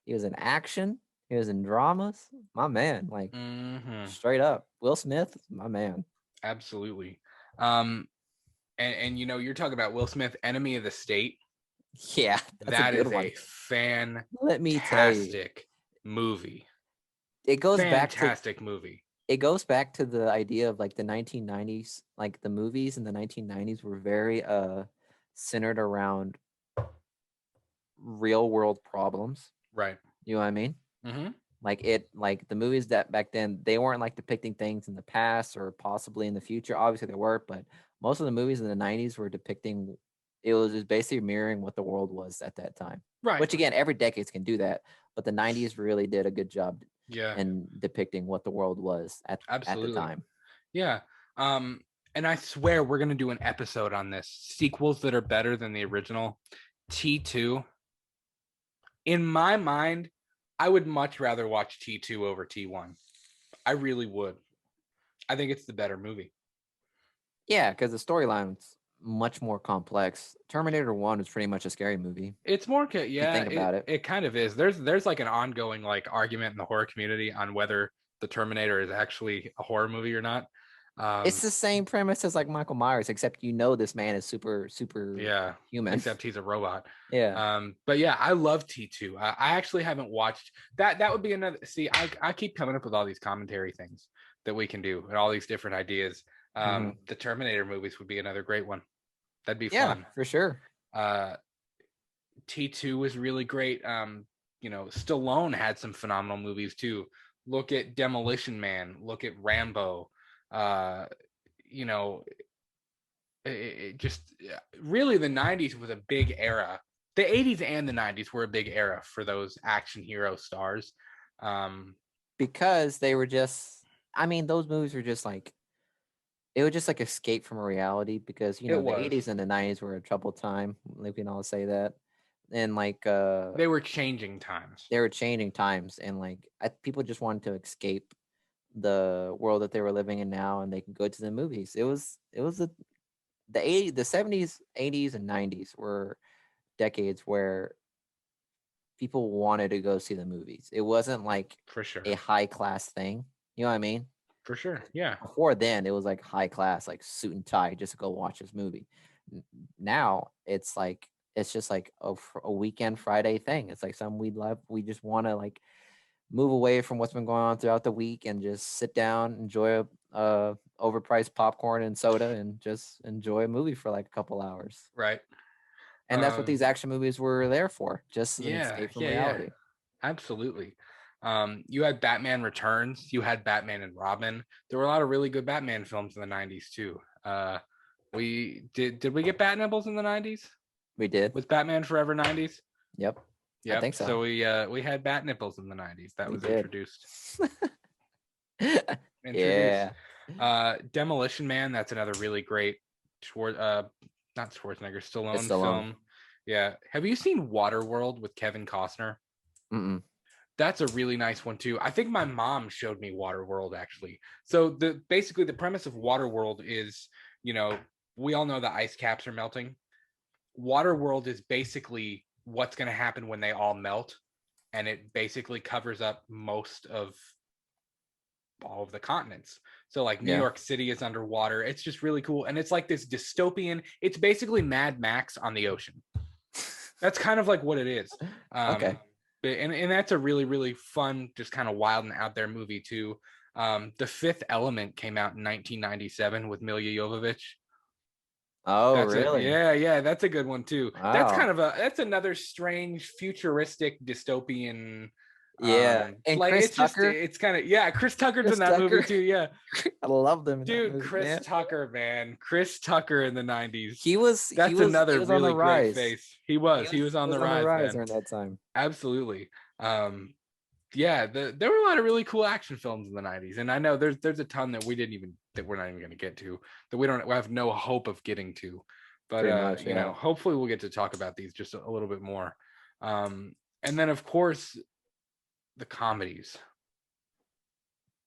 B: He was in action. He was in dramas. My man, like straight up, Will Smith, my man.
A: Absolutely. And you know, you're talking about Will Smith, Enemy of the State.
B: Yeah, that's a good one.
A: A fantastic
B: Let me tell you,
A: movie.
B: It goes
A: fantastic movie.
B: It goes back to the idea of like the 1990s, like the movies in the 1990s were very centered around real world problems.
A: Right.
B: You know what I mean? Like the movies that back then, they weren't like depicting things in the past or possibly in the future. Obviously they were, but most of the movies in the 90s were depicting, it was just basically mirroring what the world was at that time.
A: Right.
B: Which again, every decade can do that, but the 90s really did a good job in depicting what the world was at the time.
A: Yeah. And I swear we're gonna do an episode on this. Sequels that are better than the original. T2. In my mind, I would much rather watch T2 over T1. I really would. I think it's the better movie.
B: Yeah, because the storyline's much more complex. Terminator 1 is pretty much a scary movie.
A: It's more, think about it. It kind of is. There's like an ongoing like argument in the horror community on whether the Terminator is actually a horror movie or not.
B: It's the same premise as like Michael Myers, except this man is super human.
A: Except he's a robot.
B: Yeah.
A: But yeah, I love T2. I actually haven't watched that. That would be another. See, I keep coming up with all these commentary things that we can do and all these different ideas. The Terminator movies would be another great one. That'd be fun
B: for sure.
A: T2 was really great. You know, Stallone had some phenomenal movies too. Look at Demolition Man. Look at Rambo. You know, it just really the 90s was a big era. The 80s and the 90s were a big era for those action hero stars.
B: Because they were just, I mean, those movies were just like, it was just like escape from reality because, the 80s and the 90s were a troubled time. We can all say that. And like,
A: they were changing times.
B: And like, people just wanted to escape the world that they were living in now, and they can go to the movies. It was the 80s, the 70s, 80s, and 90s were decades where people wanted to go see the movies. It wasn't like
A: for sure
B: a high class thing. You know what I mean?
A: For sure. Yeah.
B: Before then, it was like high class, like suit and tie, just to go watch this movie. Now it's like it's just like a weekend Friday thing. It's like something we love. We just want to like move away from what's been going on throughout the week and just sit down, enjoy a overpriced popcorn and soda, and just enjoy a movie for like a couple hours.
A: Right.
B: And that's what these
A: Um,
B: action movies were there for, just an
A: yeah,
B: escape from
A: yeah,
B: reality.
A: absolutely. You had Batman Returns, you had Batman and Robin. There were a lot of really good Batman films in the 90s too. We did we get Bat Nibbles in the 90s?
B: We did.
A: Was Batman Forever 90s?
B: Yep. I
A: Yep.
B: think so.
A: So we had Bat Nipples in the 90s. That
B: We
A: was
B: did.
A: introduced.
B: Yeah.
A: Demolition Man, that's another really great not Schwarzenegger, Stallone
B: Stallone.
A: film. Yeah. Have you seen Waterworld with Kevin Costner?
B: Mm-mm.
A: That's a really nice one too. I think my mom showed me Waterworld actually. So basically the premise of Waterworld is, we all know the ice caps are melting. Waterworld is basically what's going to happen when they all melt, and it basically covers up most of all of the continents. So like New York City is underwater. It's just really cool, and it's like this dystopian. It's basically Mad Max on the ocean. That's kind of like what it is.
B: Okay.
A: And that's a really, really fun, just kind of wild and out there movie too. The Fifth Element came out in 1997 with Milla Jovovich.
B: Oh, really?
A: Yeah, that's a good one too.
B: Wow.
A: That's another strange futuristic dystopian.
B: Yeah, and
A: like
B: Chris
A: it's
B: Tucker.
A: it's kind of Chris Tucker's
B: Chris
A: in that movie
B: Tucker.
A: too. Yeah,
B: I love them in that
A: dude,
B: movie,
A: Chris
B: man.
A: Tucker, man, Chris Tucker in the 90s.
B: He was
A: Another
B: on the
A: really great
B: rise.
A: face. He was on the rise, man.
B: During that time.
A: Absolutely. Yeah, there were a lot of really cool action films in the 90s, and I know there's a ton that we're not even going to get to, that we have no hope of getting to, but
B: Pretty much, yeah.
A: hopefully we'll get to talk about these just a little bit more. And then of course the comedies.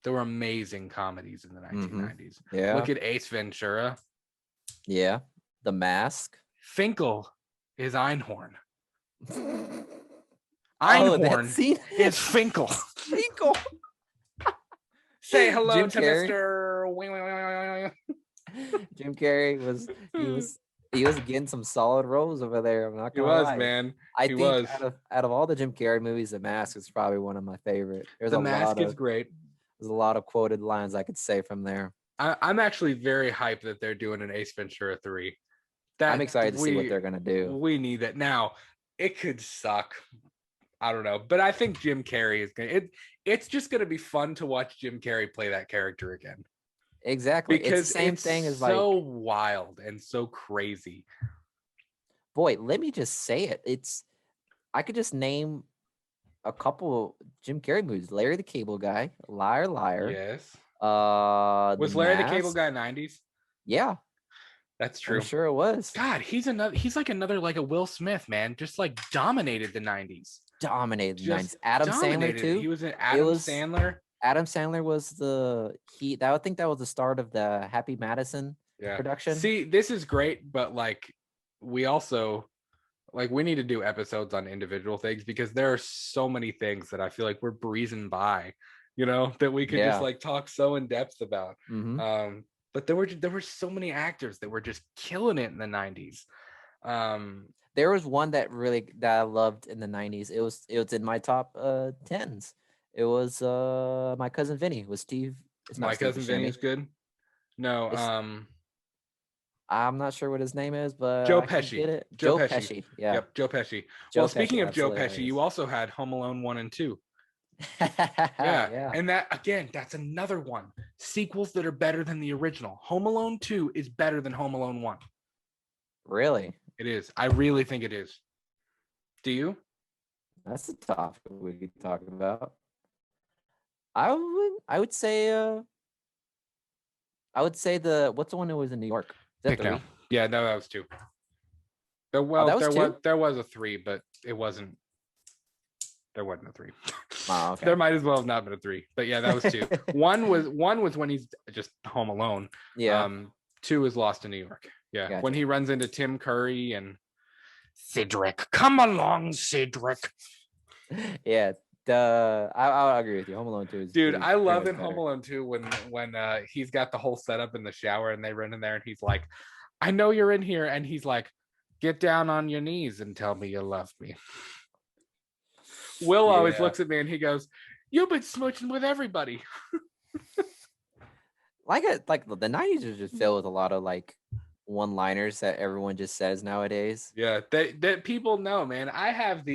A: There were amazing comedies in the 1990s.
B: Yeah.
A: Look at Ace Ventura.
B: Yeah. The Mask.
A: Finkel is Einhorn.
B: Oh,
A: Einhorn is Finkel.
B: Finkel.
A: Say hello
B: Jim
A: to
B: Carrey.
A: Mr.
B: Jim Carrey he was getting some solid roles over there. I'm not gonna lie.
A: Man.
B: I think out of all the Jim Carrey movies, The Mask is probably one of my favorite.
A: The Mask is great.
B: There's a lot of quoted lines I could say from there.
A: I'm actually very hyped that they're doing an Ace Ventura 3.
B: I'm excited to see what they're gonna do.
A: We need that. Now, it could suck. I don't know, but I think Jim Carrey is it's just gonna be fun to watch Jim Carrey play that character again.
B: Exactly.
A: Because
B: it's the same thing as
A: so wild and so crazy.
B: Boy, let me just say it. I could just name a couple Jim Carrey movies. Larry the Cable Guy, Liar Liar.
A: Yes.
B: Was
A: Larry the Cable Guy 90s?
B: Yeah.
A: That's true.
B: I'm sure it was.
A: God, he's like another like a Will Smith, man. Just like dominated the 90s.
B: Dominated the 90s. Adam Sandler too.
A: He was an Sandler.
B: Adam Sandler was I think that was the start of the Happy Madison production.
A: See, this is great, but like we also we need to do episodes on individual things, because there are so many things that I feel like we're breezing by, that we could just like talk so in depth about.
B: Mm-hmm.
A: But there were so many actors that were just killing it in the 90s.
B: There was one that I loved in the 90s. It was in my top 10s. It was My Cousin Vinny. Was Steve?
A: My Cousin Vinny is good. No,
B: I'm not sure what his name is, but
A: Joe Pesci.
B: Joe Pesci. Yeah.
A: Yep, Joe Pesci. Well, speaking of Joe Pesci, you also had Home Alone 1 and 2. Yeah. And that's another one. Sequels that are better than the original. Home Alone 2 is better than Home Alone 1.
B: Really?
A: It is. I really think it is. Do you?
B: That's a topic we could talk about. I would say what's the one that was in New York?
A: Pick now. Yeah, no, that was 2. There was a 3, but it wasn't. There wasn't a 3.
B: Oh, okay.
A: There might as well have not been a 3, but yeah, that was 2. One was when he's just home alone.
B: Yeah.
A: 2 is Lost in New York. Yeah,
B: gotcha.
A: When he runs into Tim Curry and Cedric. Come along, Cedric.
B: Yeah. I'll agree with you. Home Alone 2 is
A: dude. I love in Home Alone 2 when he's got the whole setup in the shower and they run in there and he's like, I know you're in here. And he's like, get down on your knees and tell me you love me. Will always looks at me and he goes, you've been smooching with everybody.
B: Like the 90s are just filled with a lot of like one-liners that everyone just says nowadays.
A: Yeah, that people know, man. I have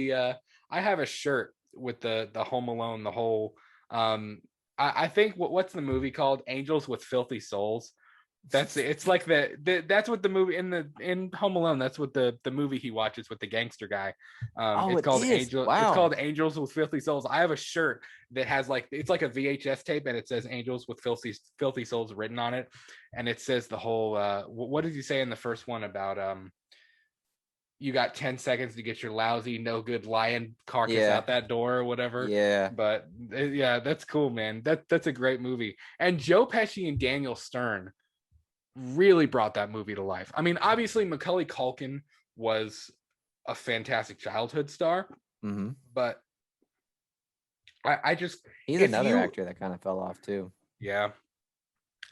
A: a shirt with the Home Alone, the whole I think what's the movie called? Angels with Filthy Souls. It's like that's what the movie in Home Alone, that's what the movie he watches with the gangster guy.
B: Oh,
A: It's
B: it
A: called
B: is.
A: Angel. It's
B: Wow.
A: called Angels with Filthy Souls. I have a shirt that has like, it's like a VHS tape and it says Angels with Filthy Souls written on it, and it says the whole what did he say in the first one about you got 10 seconds to get your lousy, no good lion carcass out that door or whatever.
B: Yeah.
A: But yeah, that's cool, man. That's a great movie. And Joe Pesci and Daniel Stern really brought that movie to life. I mean, obviously Macaulay Culkin was a fantastic childhood star, but I just,
B: he's another actor that kind of fell off too.
A: Yeah.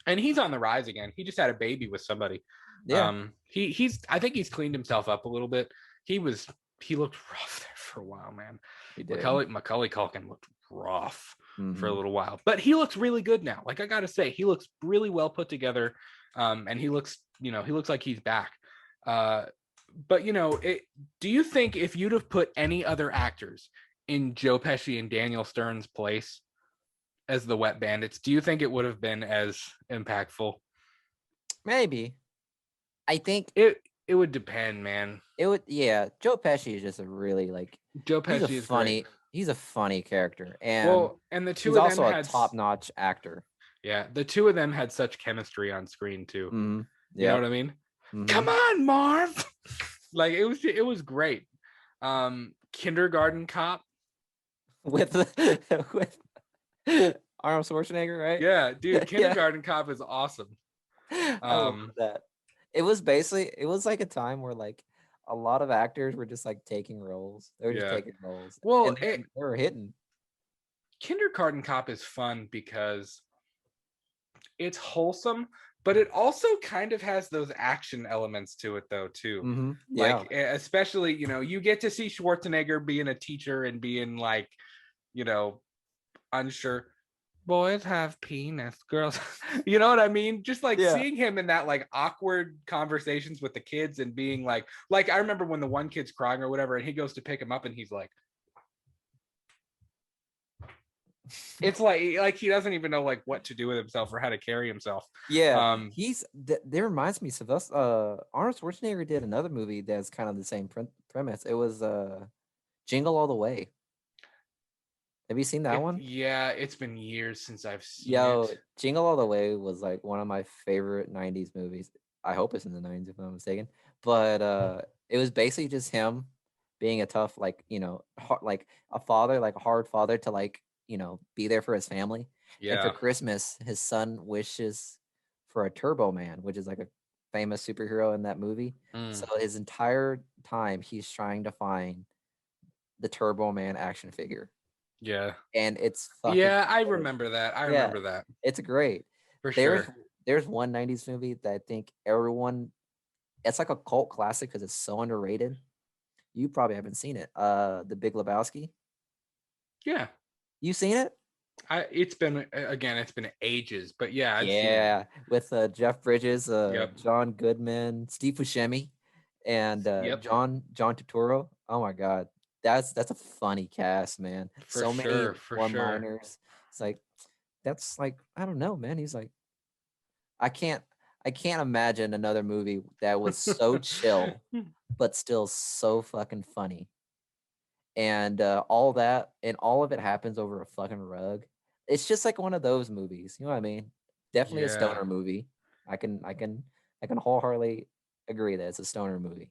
A: And he's on the rise again. He just had a baby with somebody.
B: Yeah.
A: He's I think he's cleaned himself up a little bit. He looked rough there for a while, man.
B: He did.
A: Macaulay Culkin looked rough for a little while, but he looks really good now. Like, I gotta say, he looks really well put together. And he looks like he's back. But do you think if you'd have put any other actors in Joe Pesci and Daniel Stern's place as the Wet Bandits, do you think it would have been as impactful?
B: Maybe. I think
A: it would depend, man.
B: It would, yeah. Joe Pesci is just a really like
A: Joe Pesci is funny.
B: Great. He's a funny character, and
A: the two
B: he's
A: of
B: also
A: them
B: a top-notch actor.
A: Yeah, the two of them had such chemistry on screen too.
B: Yeah.
A: You know what I mean? Come on, Marv. Like, it was great. Kindergarten Cop
B: with Arnold Schwarzenegger, right?
A: Yeah, dude, Kindergarten Cop is awesome.
B: I love that. It was like a time where like a lot of actors were just like taking roles. They were just taking roles.
A: Well,
B: and they were hitting.
A: Kindergarten Cop is fun because it's wholesome, but it also kind of has those action elements to it though too.
B: Yeah.
A: Like, especially, you get to see Schwarzenegger being a teacher and being like, unsure. Boys have penis, girls. You know what I mean? Just like seeing him in that like awkward conversations with the kids and being like I remember when the one kid's crying or whatever, and he goes to pick him up and he's like, it's like he doesn't even know like what to do with himself or how to carry himself.
B: Yeah. That reminds me, Arnold Schwarzenegger did another movie that's kind of the same premise. It was Jingle All the Way. Have you seen that one?
A: Yeah, it's been years since I've seen it.
B: Jingle All the Way was like one of my favorite 90s movies. I hope it's in the 90s if I'm not mistaken. But it was basically just him being a tough, like, like a father, like a hard father to like, be there for his family. Yeah. And for Christmas, his son wishes for a Turbo Man, which is like a famous superhero in that movie. So his entire time he's trying to find the Turbo Man action figure.
A: Yeah.
B: And it's
A: fucking I remember that. I remember that.
B: It's great.
A: For sure.
B: There's one 90s movie that I think it's like a cult classic because it's so underrated. You probably haven't seen it. The Big Lebowski. Yeah. You seen it?
A: It's been ages, but yeah. I've seen it.
B: With Jeff Bridges, John Goodman, Steve Buscemi, and John Turturro. Oh my God. That's a funny cast, man. So many one-liners. It's like, that's like, I don't know, man. He's like, I can't imagine another movie that was so chill, but still so fucking funny. And all of it happens over a fucking rug. It's just like one of those movies. You know what I mean? Definitely a stoner movie. I can wholeheartedly agree that it's a stoner movie.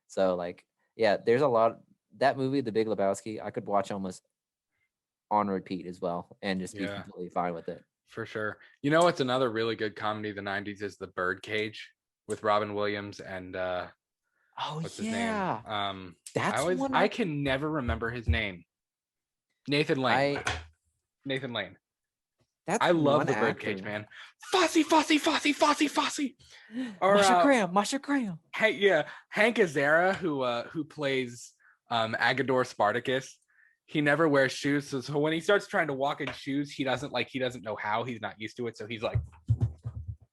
B: So like, yeah, there's a lot. That movie, The Big Lebowski, I could watch almost on repeat as well and just be completely fine with it.
A: For sure. You know what's another really good comedy of the 90s is The Birdcage with Robin Williams and what's his name? That's I can never remember his name. Nathan Lane.
B: That's
A: I love
B: one
A: the Birdcage,
B: actor.
A: man. Fosse, Fosse, Fosse, Fosse, Fosse. Or
B: Masha Graham.
A: Yeah, Hank Azaria, who plays Agador Spartacus. He never wears shoes, so when he starts trying to walk in shoes, he doesn't know how. He's not used to it, so he's like,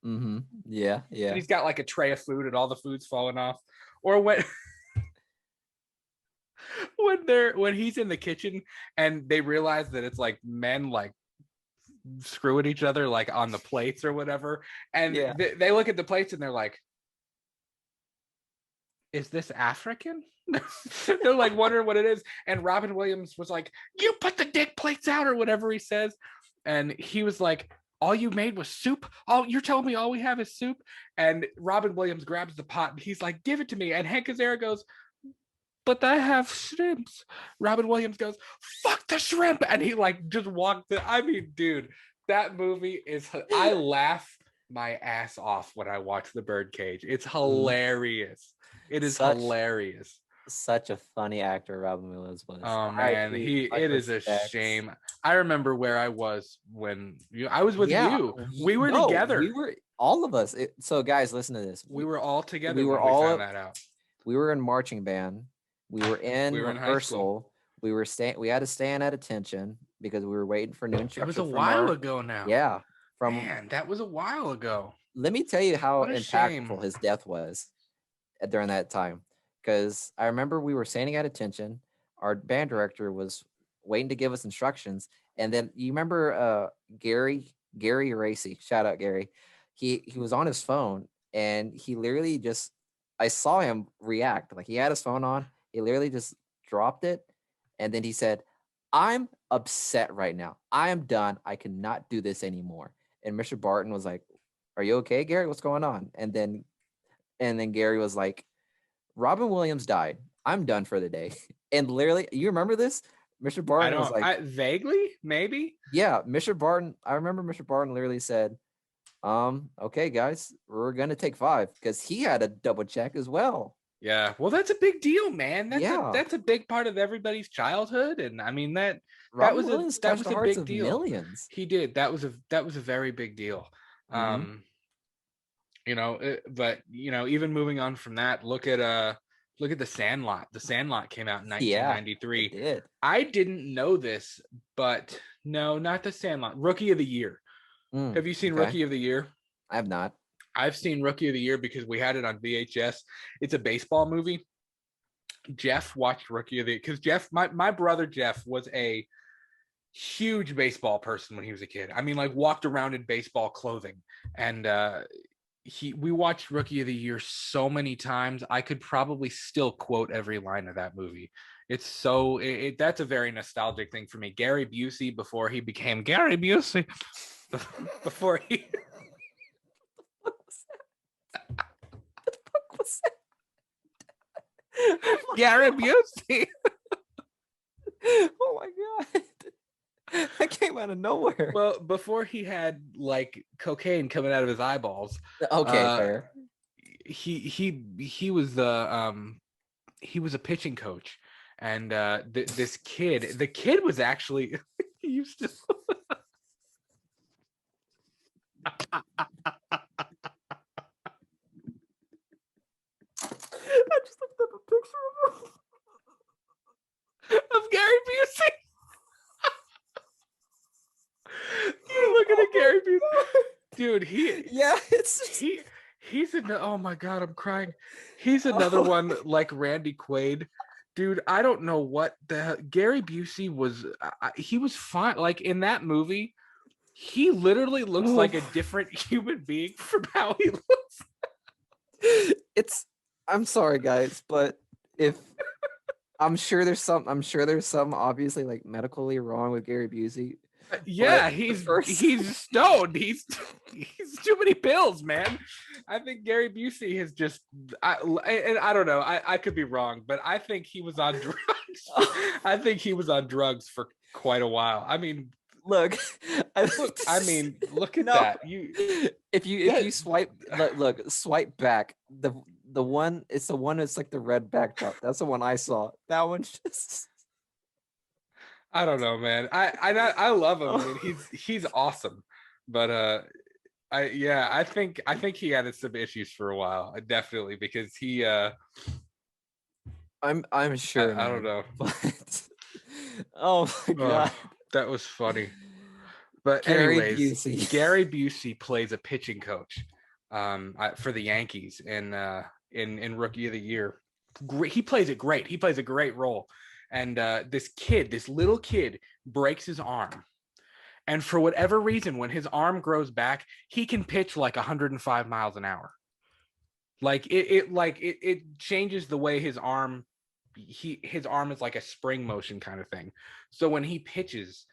B: Mm-hmm. Yeah,
A: and
B: yeah.
A: he's got like a tray of food, and all the food's falling off. Or when he's in the kitchen and they realize that it's like men like screwing each other like on the plates or whatever, and
B: Yeah.
A: they look at the plates and they're like, is this African? They're like wondering what it is. And Robin Williams was like, you put the dick plates out or whatever he says. And he was like, all you made was soup? Oh, you're telling me all we have is soup? And Robin Williams grabs the pot and he's like, give it to me. And Hank Azaria goes, but I have shrimps. Robin Williams goes, fuck the shrimp. And he like just walked in. I mean, dude, that movie is, I laugh my ass off when I watch The Birdcage. It's hilarious. It is hilarious.
B: Such a funny actor Robin Williams was.
A: Oh man, it is a shame. I remember where I was when I was with you. We were together.
B: We were all of us. So guys, listen to this.
A: We were all together.
B: We were
A: when we found that out.
B: We were in marching band. We were in rehearsal. We had to stand at attention because we were waiting for new instructions.
A: That was a while ago now.
B: Yeah.
A: Man, that was a while ago.
B: Let me tell you how impactful his death was during that time. Because I remember we were standing at attention. Our band director was waiting to give us instructions. And then you remember Gary Racy, shout out Gary. He was on his phone and he literally just, I saw him react. Like he had his phone on. He literally just dropped it. And then he said, I'm upset right now. I am done. I cannot do this anymore. And Mr. Barton was like, are you okay, Gary? What's going on? And then Gary was like, Robin Williams died. I'm done for the day. And literally, you remember this? Mr. Barton was like,
A: vaguely, maybe.
B: Yeah, Mr. Barton. I remember Mr. Barton literally said, okay, guys, we're gonna take 5 because he had a double check as well.
A: Yeah, well, that's a big deal, man. That's a big part of everybody's childhood, and I mean that was a big deal.
B: Millions.
A: He did. That was a very big deal.
B: Mm-hmm.
A: But even moving on from that, look at The Sandlot. The Sandlot came out in 1993.
B: It did.
A: I didn't know this, but no, not The Sandlot. Rookie of the Year. Have you seen Rookie of the Year?
B: I have not.
A: I've seen Rookie of the Year because we had it on VHS. It's a baseball movie. Jeff watched Rookie of the Year because Jeff, my brother Jeff, was a huge baseball person when he was a kid. I mean, like walked around in baseball clothing, and we watched Rookie of the Year so many times. I could probably still quote every line of that movie. It's so that's a very nostalgic thing for me. Gary Busey before he became Gary Busey. Before he Gary Busey.
B: Oh my god. That came out of nowhere.
A: Well, before he had like cocaine coming out of his eyeballs.
B: Okay, fair.
A: He was he was a pitching coach, and the kid was actually he used to I just looked up a picture of Gary Busey. You're looking at Gary Busey, dude. He's oh my god, I'm crying. He's another one like Randy Quaid, dude. I don't know what Gary Busey was. He was fine. Like in that movie, he literally looks like a different human being from how he looks.
B: I'm sorry, guys, but I'm sure there's some obviously like medically wrong with Gary Busey.
A: Yeah, he's stoned. He's too many pills, man. I think Gary Busey has just I don't know. I could be wrong, but I think he was on drugs. I think he was on drugs for quite a while. I mean, look at that.
B: If you swipe back the one, it's the one that's like the red backdrop. That's the one I saw. That one's just
A: I don't know, man. I love him. I mean, he's awesome, but I think he had some issues for a while, definitely, because he
B: I'm sure,
A: I don't
B: man.
A: know.
B: But oh my
A: Oh,
B: god.
A: that was funny. But
B: Gary
A: anyways,
B: Busey.
A: Gary Busey plays a pitching coach for the Yankees in Rookie of the Year. Great, he plays it great. He plays a great role. And this little kid, breaks his arm. And for whatever reason, when his arm grows back, he can pitch like 105 miles an hour. It changes the way his arm his arm is like a spring motion kind of thing. So when he pitches,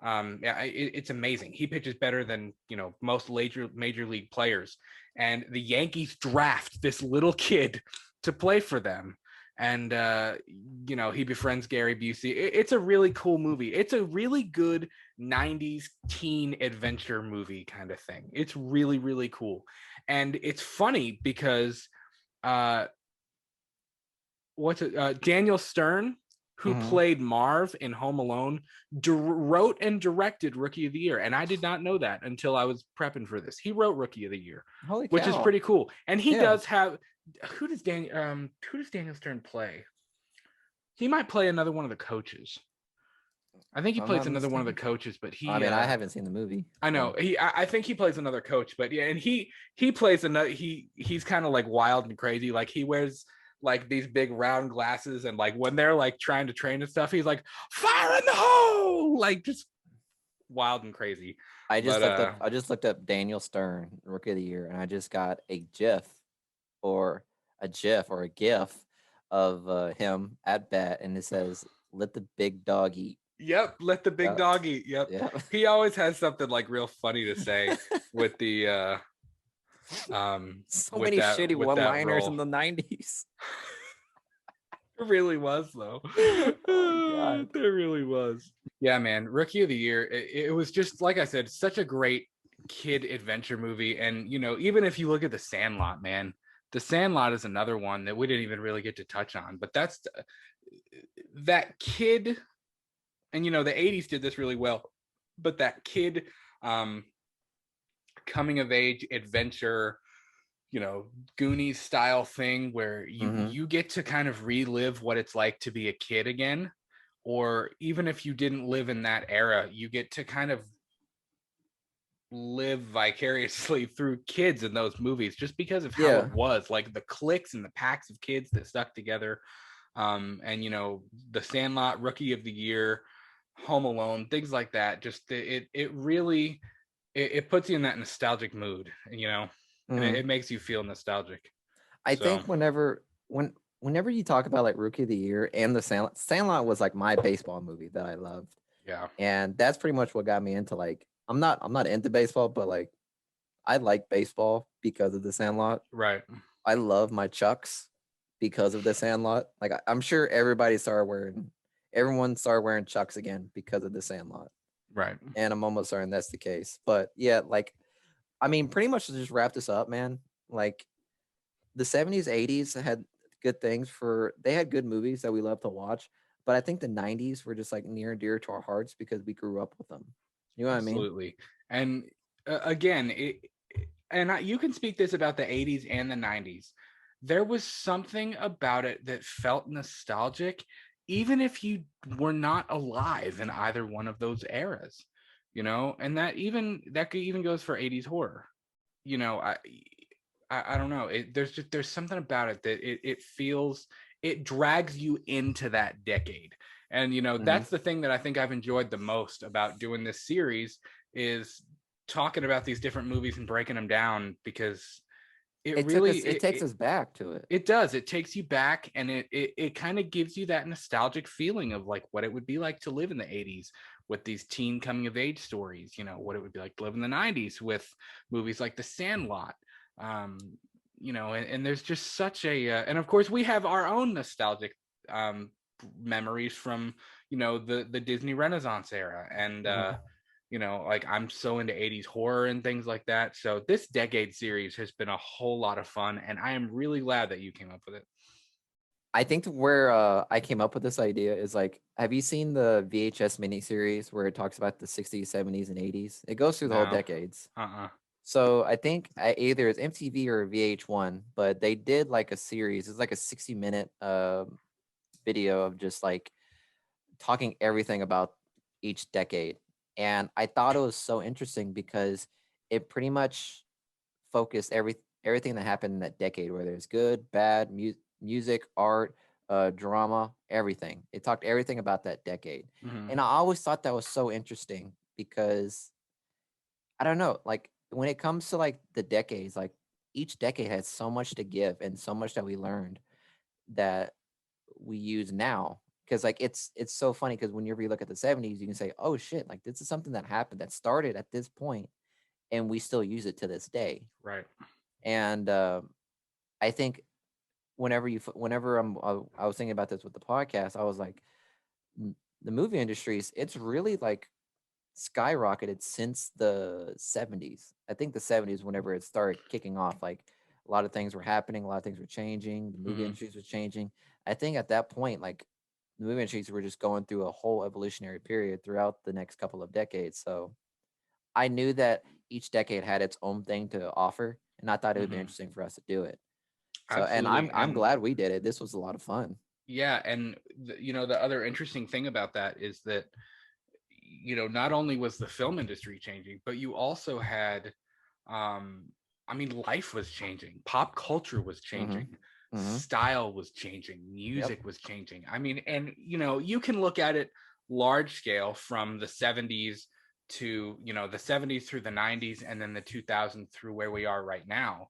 A: it's amazing. He pitches better than most major league players. And the Yankees draft this little kid to play for them. And he befriends Gary Busey. It's a really cool movie. It's a really good 90s teen adventure movie kind of thing. It's really, really cool. And it's funny because Daniel Stern, who played Marv in Home Alone, wrote and directed Rookie of the Year. And I did not know that until I was prepping for this. He wrote Rookie of the Year.
B: Holy
A: which is
B: cow.
A: pretty cool. And he
B: Yeah.
A: does have who does Daniel Stern play? He might play another one of the coaches. I think he
B: I'm
A: plays
B: not
A: another one of the
B: mistaken.
A: coaches, but he
B: I mean, I haven't seen the movie.
A: I know. I think he plays another coach, but yeah, and he plays another he's kind of like wild and crazy. Like he wears like these big round glasses, and like when they're like trying to train and stuff, he's like, fire in the hole, like just wild and crazy.
B: I just looked up Daniel Stern, Rookie of the Year, and I just got a GIF or a GIF of him at bat, and it says, "Let the big dog eat."
A: Yep, let the big dog eat. Yep. He always has something like real funny to say with the
B: so many shitty one-liners in the 90s.
A: It really was though.
B: Oh god.
A: There really was. Yeah, man. Rookie of the Year. It was just, like I said, such a great kid adventure movie. And even if you look at The Sandlot, man, The Sandlot is another one that we didn't even really get to touch on. But that's that kid. And the 80s did this really well, but that kid coming of age adventure, Goonies style thing where you get to kind of relive what it's like to be a kid again. Or even if you didn't live in that era, you get to kind of live vicariously through kids in those movies just because of how it was, like the cliques and the packs of kids that stuck together. And The Sandlot, Rookie of the Year, Home Alone, things like that. Just it really puts you in that nostalgic mood, and it makes you feel nostalgic.
B: I think whenever you talk about like Rookie of the Year and The Sandlot was like my baseball movie that I loved.
A: Yeah.
B: And that's pretty much what got me into, like, I'm not into baseball, but like I like baseball because of The Sandlot.
A: Right.
B: I love my Chucks because of The Sandlot. Like I'm sure everyone started wearing Chucks again because of The Sandlot.
A: Right.
B: And I'm almost certain that's the case. But yeah, like, I mean, pretty much to just wrap this up, man. Like the 70s, 80s had good things they had good movies that we love to watch. But I think the 90s were just like near and dear to our hearts because we grew up with them. You know what I mean?
A: Absolutely. And again, you can speak this about the 80s and the 90s. There was something about it that felt nostalgic, even if you were not alive in either one of those eras, and that even goes for 80s horror. I don't know. There's something about it that it drags you into that decade. And that's the thing that I think I've enjoyed the most about doing this series is talking about these different movies and breaking them down, because it
B: takes us back to it.
A: It does. It takes you back, and it kind of gives you that nostalgic feeling of like what it would be like to live in the 80s with these teen coming of age stories, what it would be like to live in the 90s with movies like The Sandlot. And there's just such a and of course we have our own nostalgic memories from the Disney Renaissance era, and like I'm so into 80s horror and things like that. So this decade series has been a whole lot of fun, and I am really glad that you came up with it.
B: I think where I came up with this idea is like, have you seen the VHS miniseries where it talks about the 60s, 70s, and 80s? It goes through the whole
A: No.
B: decades.
A: Uh-uh.
B: So I think either it's MTV or VH1, but they did like a series. It's like a 60-minute video of just like talking everything about each decade. And I thought it was so interesting because it pretty much focused everything that happened in that decade, whether it's good, bad, music, art, drama, everything. It talked everything about that decade.
A: Mhm.
B: And I always thought that was so interesting because I don't know, like when it comes to like the decades, like each decade has so much to give and so much that we learned that we use now. Because like it's so funny because whenever you look at the 70s, you can say, oh shit, like this is something that happened that started at this point and we still use it to this day.
A: Right.
B: And I think whenever I was thinking about this with the podcast, I was like, the movie industries, it's really like skyrocketed since the 70s. I think the 70s, whenever it started kicking off, like a lot of things were happening, a lot of things were changing, the movie
A: Mhm.
B: industries was changing. I think at that point, like the movie industries were just going through a whole evolutionary period throughout the next couple of decades. So I knew that each decade had its own thing to offer, and I thought it would be
A: Mhm.
B: interesting for us to do it. So, and
A: Absolutely.
B: I'm
A: And
B: glad we did it. This was a lot of fun.
A: yeah, and the other interesting thing about that is that not only was the film industry changing, but you also had, um, I mean, life was changing, pop culture was
B: Mm-hmm.
A: changing,
B: Mm-hmm.
A: style was changing,
B: Yep.
A: music was changing. I mean, and you can look at it large scale from the 70s to the 70s through the 90s and then the 2000s through where we are right now.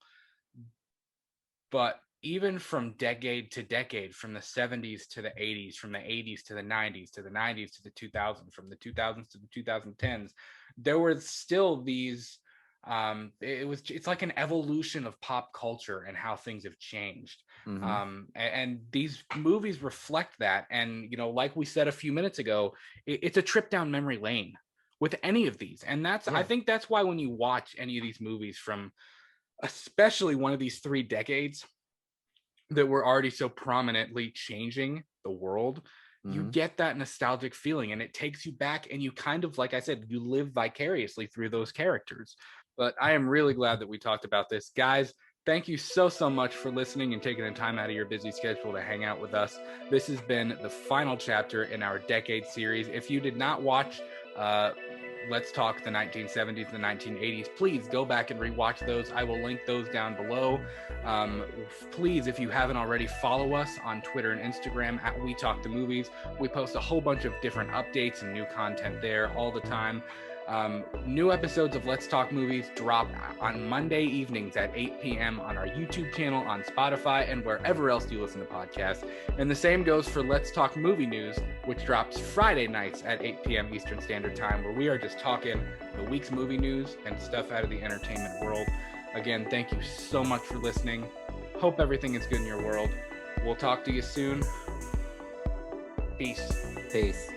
A: But even from decade to decade, from the 70s to the 80s, from the 80s to the 90s, to the 90s to the 2000s, from the 2000s to the 2010s, there were still these, it's like an evolution of pop culture and how things have changed.
B: Mm-hmm.
A: And these movies reflect that. And like we said a few minutes ago, it's a trip down memory lane with any of these. And I
B: Yeah.
A: think that's why when you watch any of these movies from especially one of these 3 decades that were already so prominently changing the world, you
B: Mm-hmm.
A: get that nostalgic feeling and it takes you back, and you kind of, like I said, you live vicariously through those characters. But I am really glad that we talked about this. Guys, thank you so much for listening and taking the time out of your busy schedule to hang out with us. This has been the final chapter in our decade series. If you did not watch uh, Let's Talk the 1970s, the 1980s, please go back and rewatch those. I will link those down below. Please, if you haven't already, follow us on Twitter and Instagram at We Talk the Movies. We post a whole bunch of different updates and new content there all the time. New episodes of Let's Talk Movies drop on Monday evenings at 8 p.m. on our YouTube channel, on Spotify, and wherever else you listen to podcasts. And the same goes for Let's Talk Movie News, which drops Friday nights at 8 p.m. Eastern Standard Time, where we are just talking the week's movie news and stuff out of the entertainment world. Again, thank you so much for listening. Hope everything is good in your world. We'll talk to you soon. Peace.
B: Peace.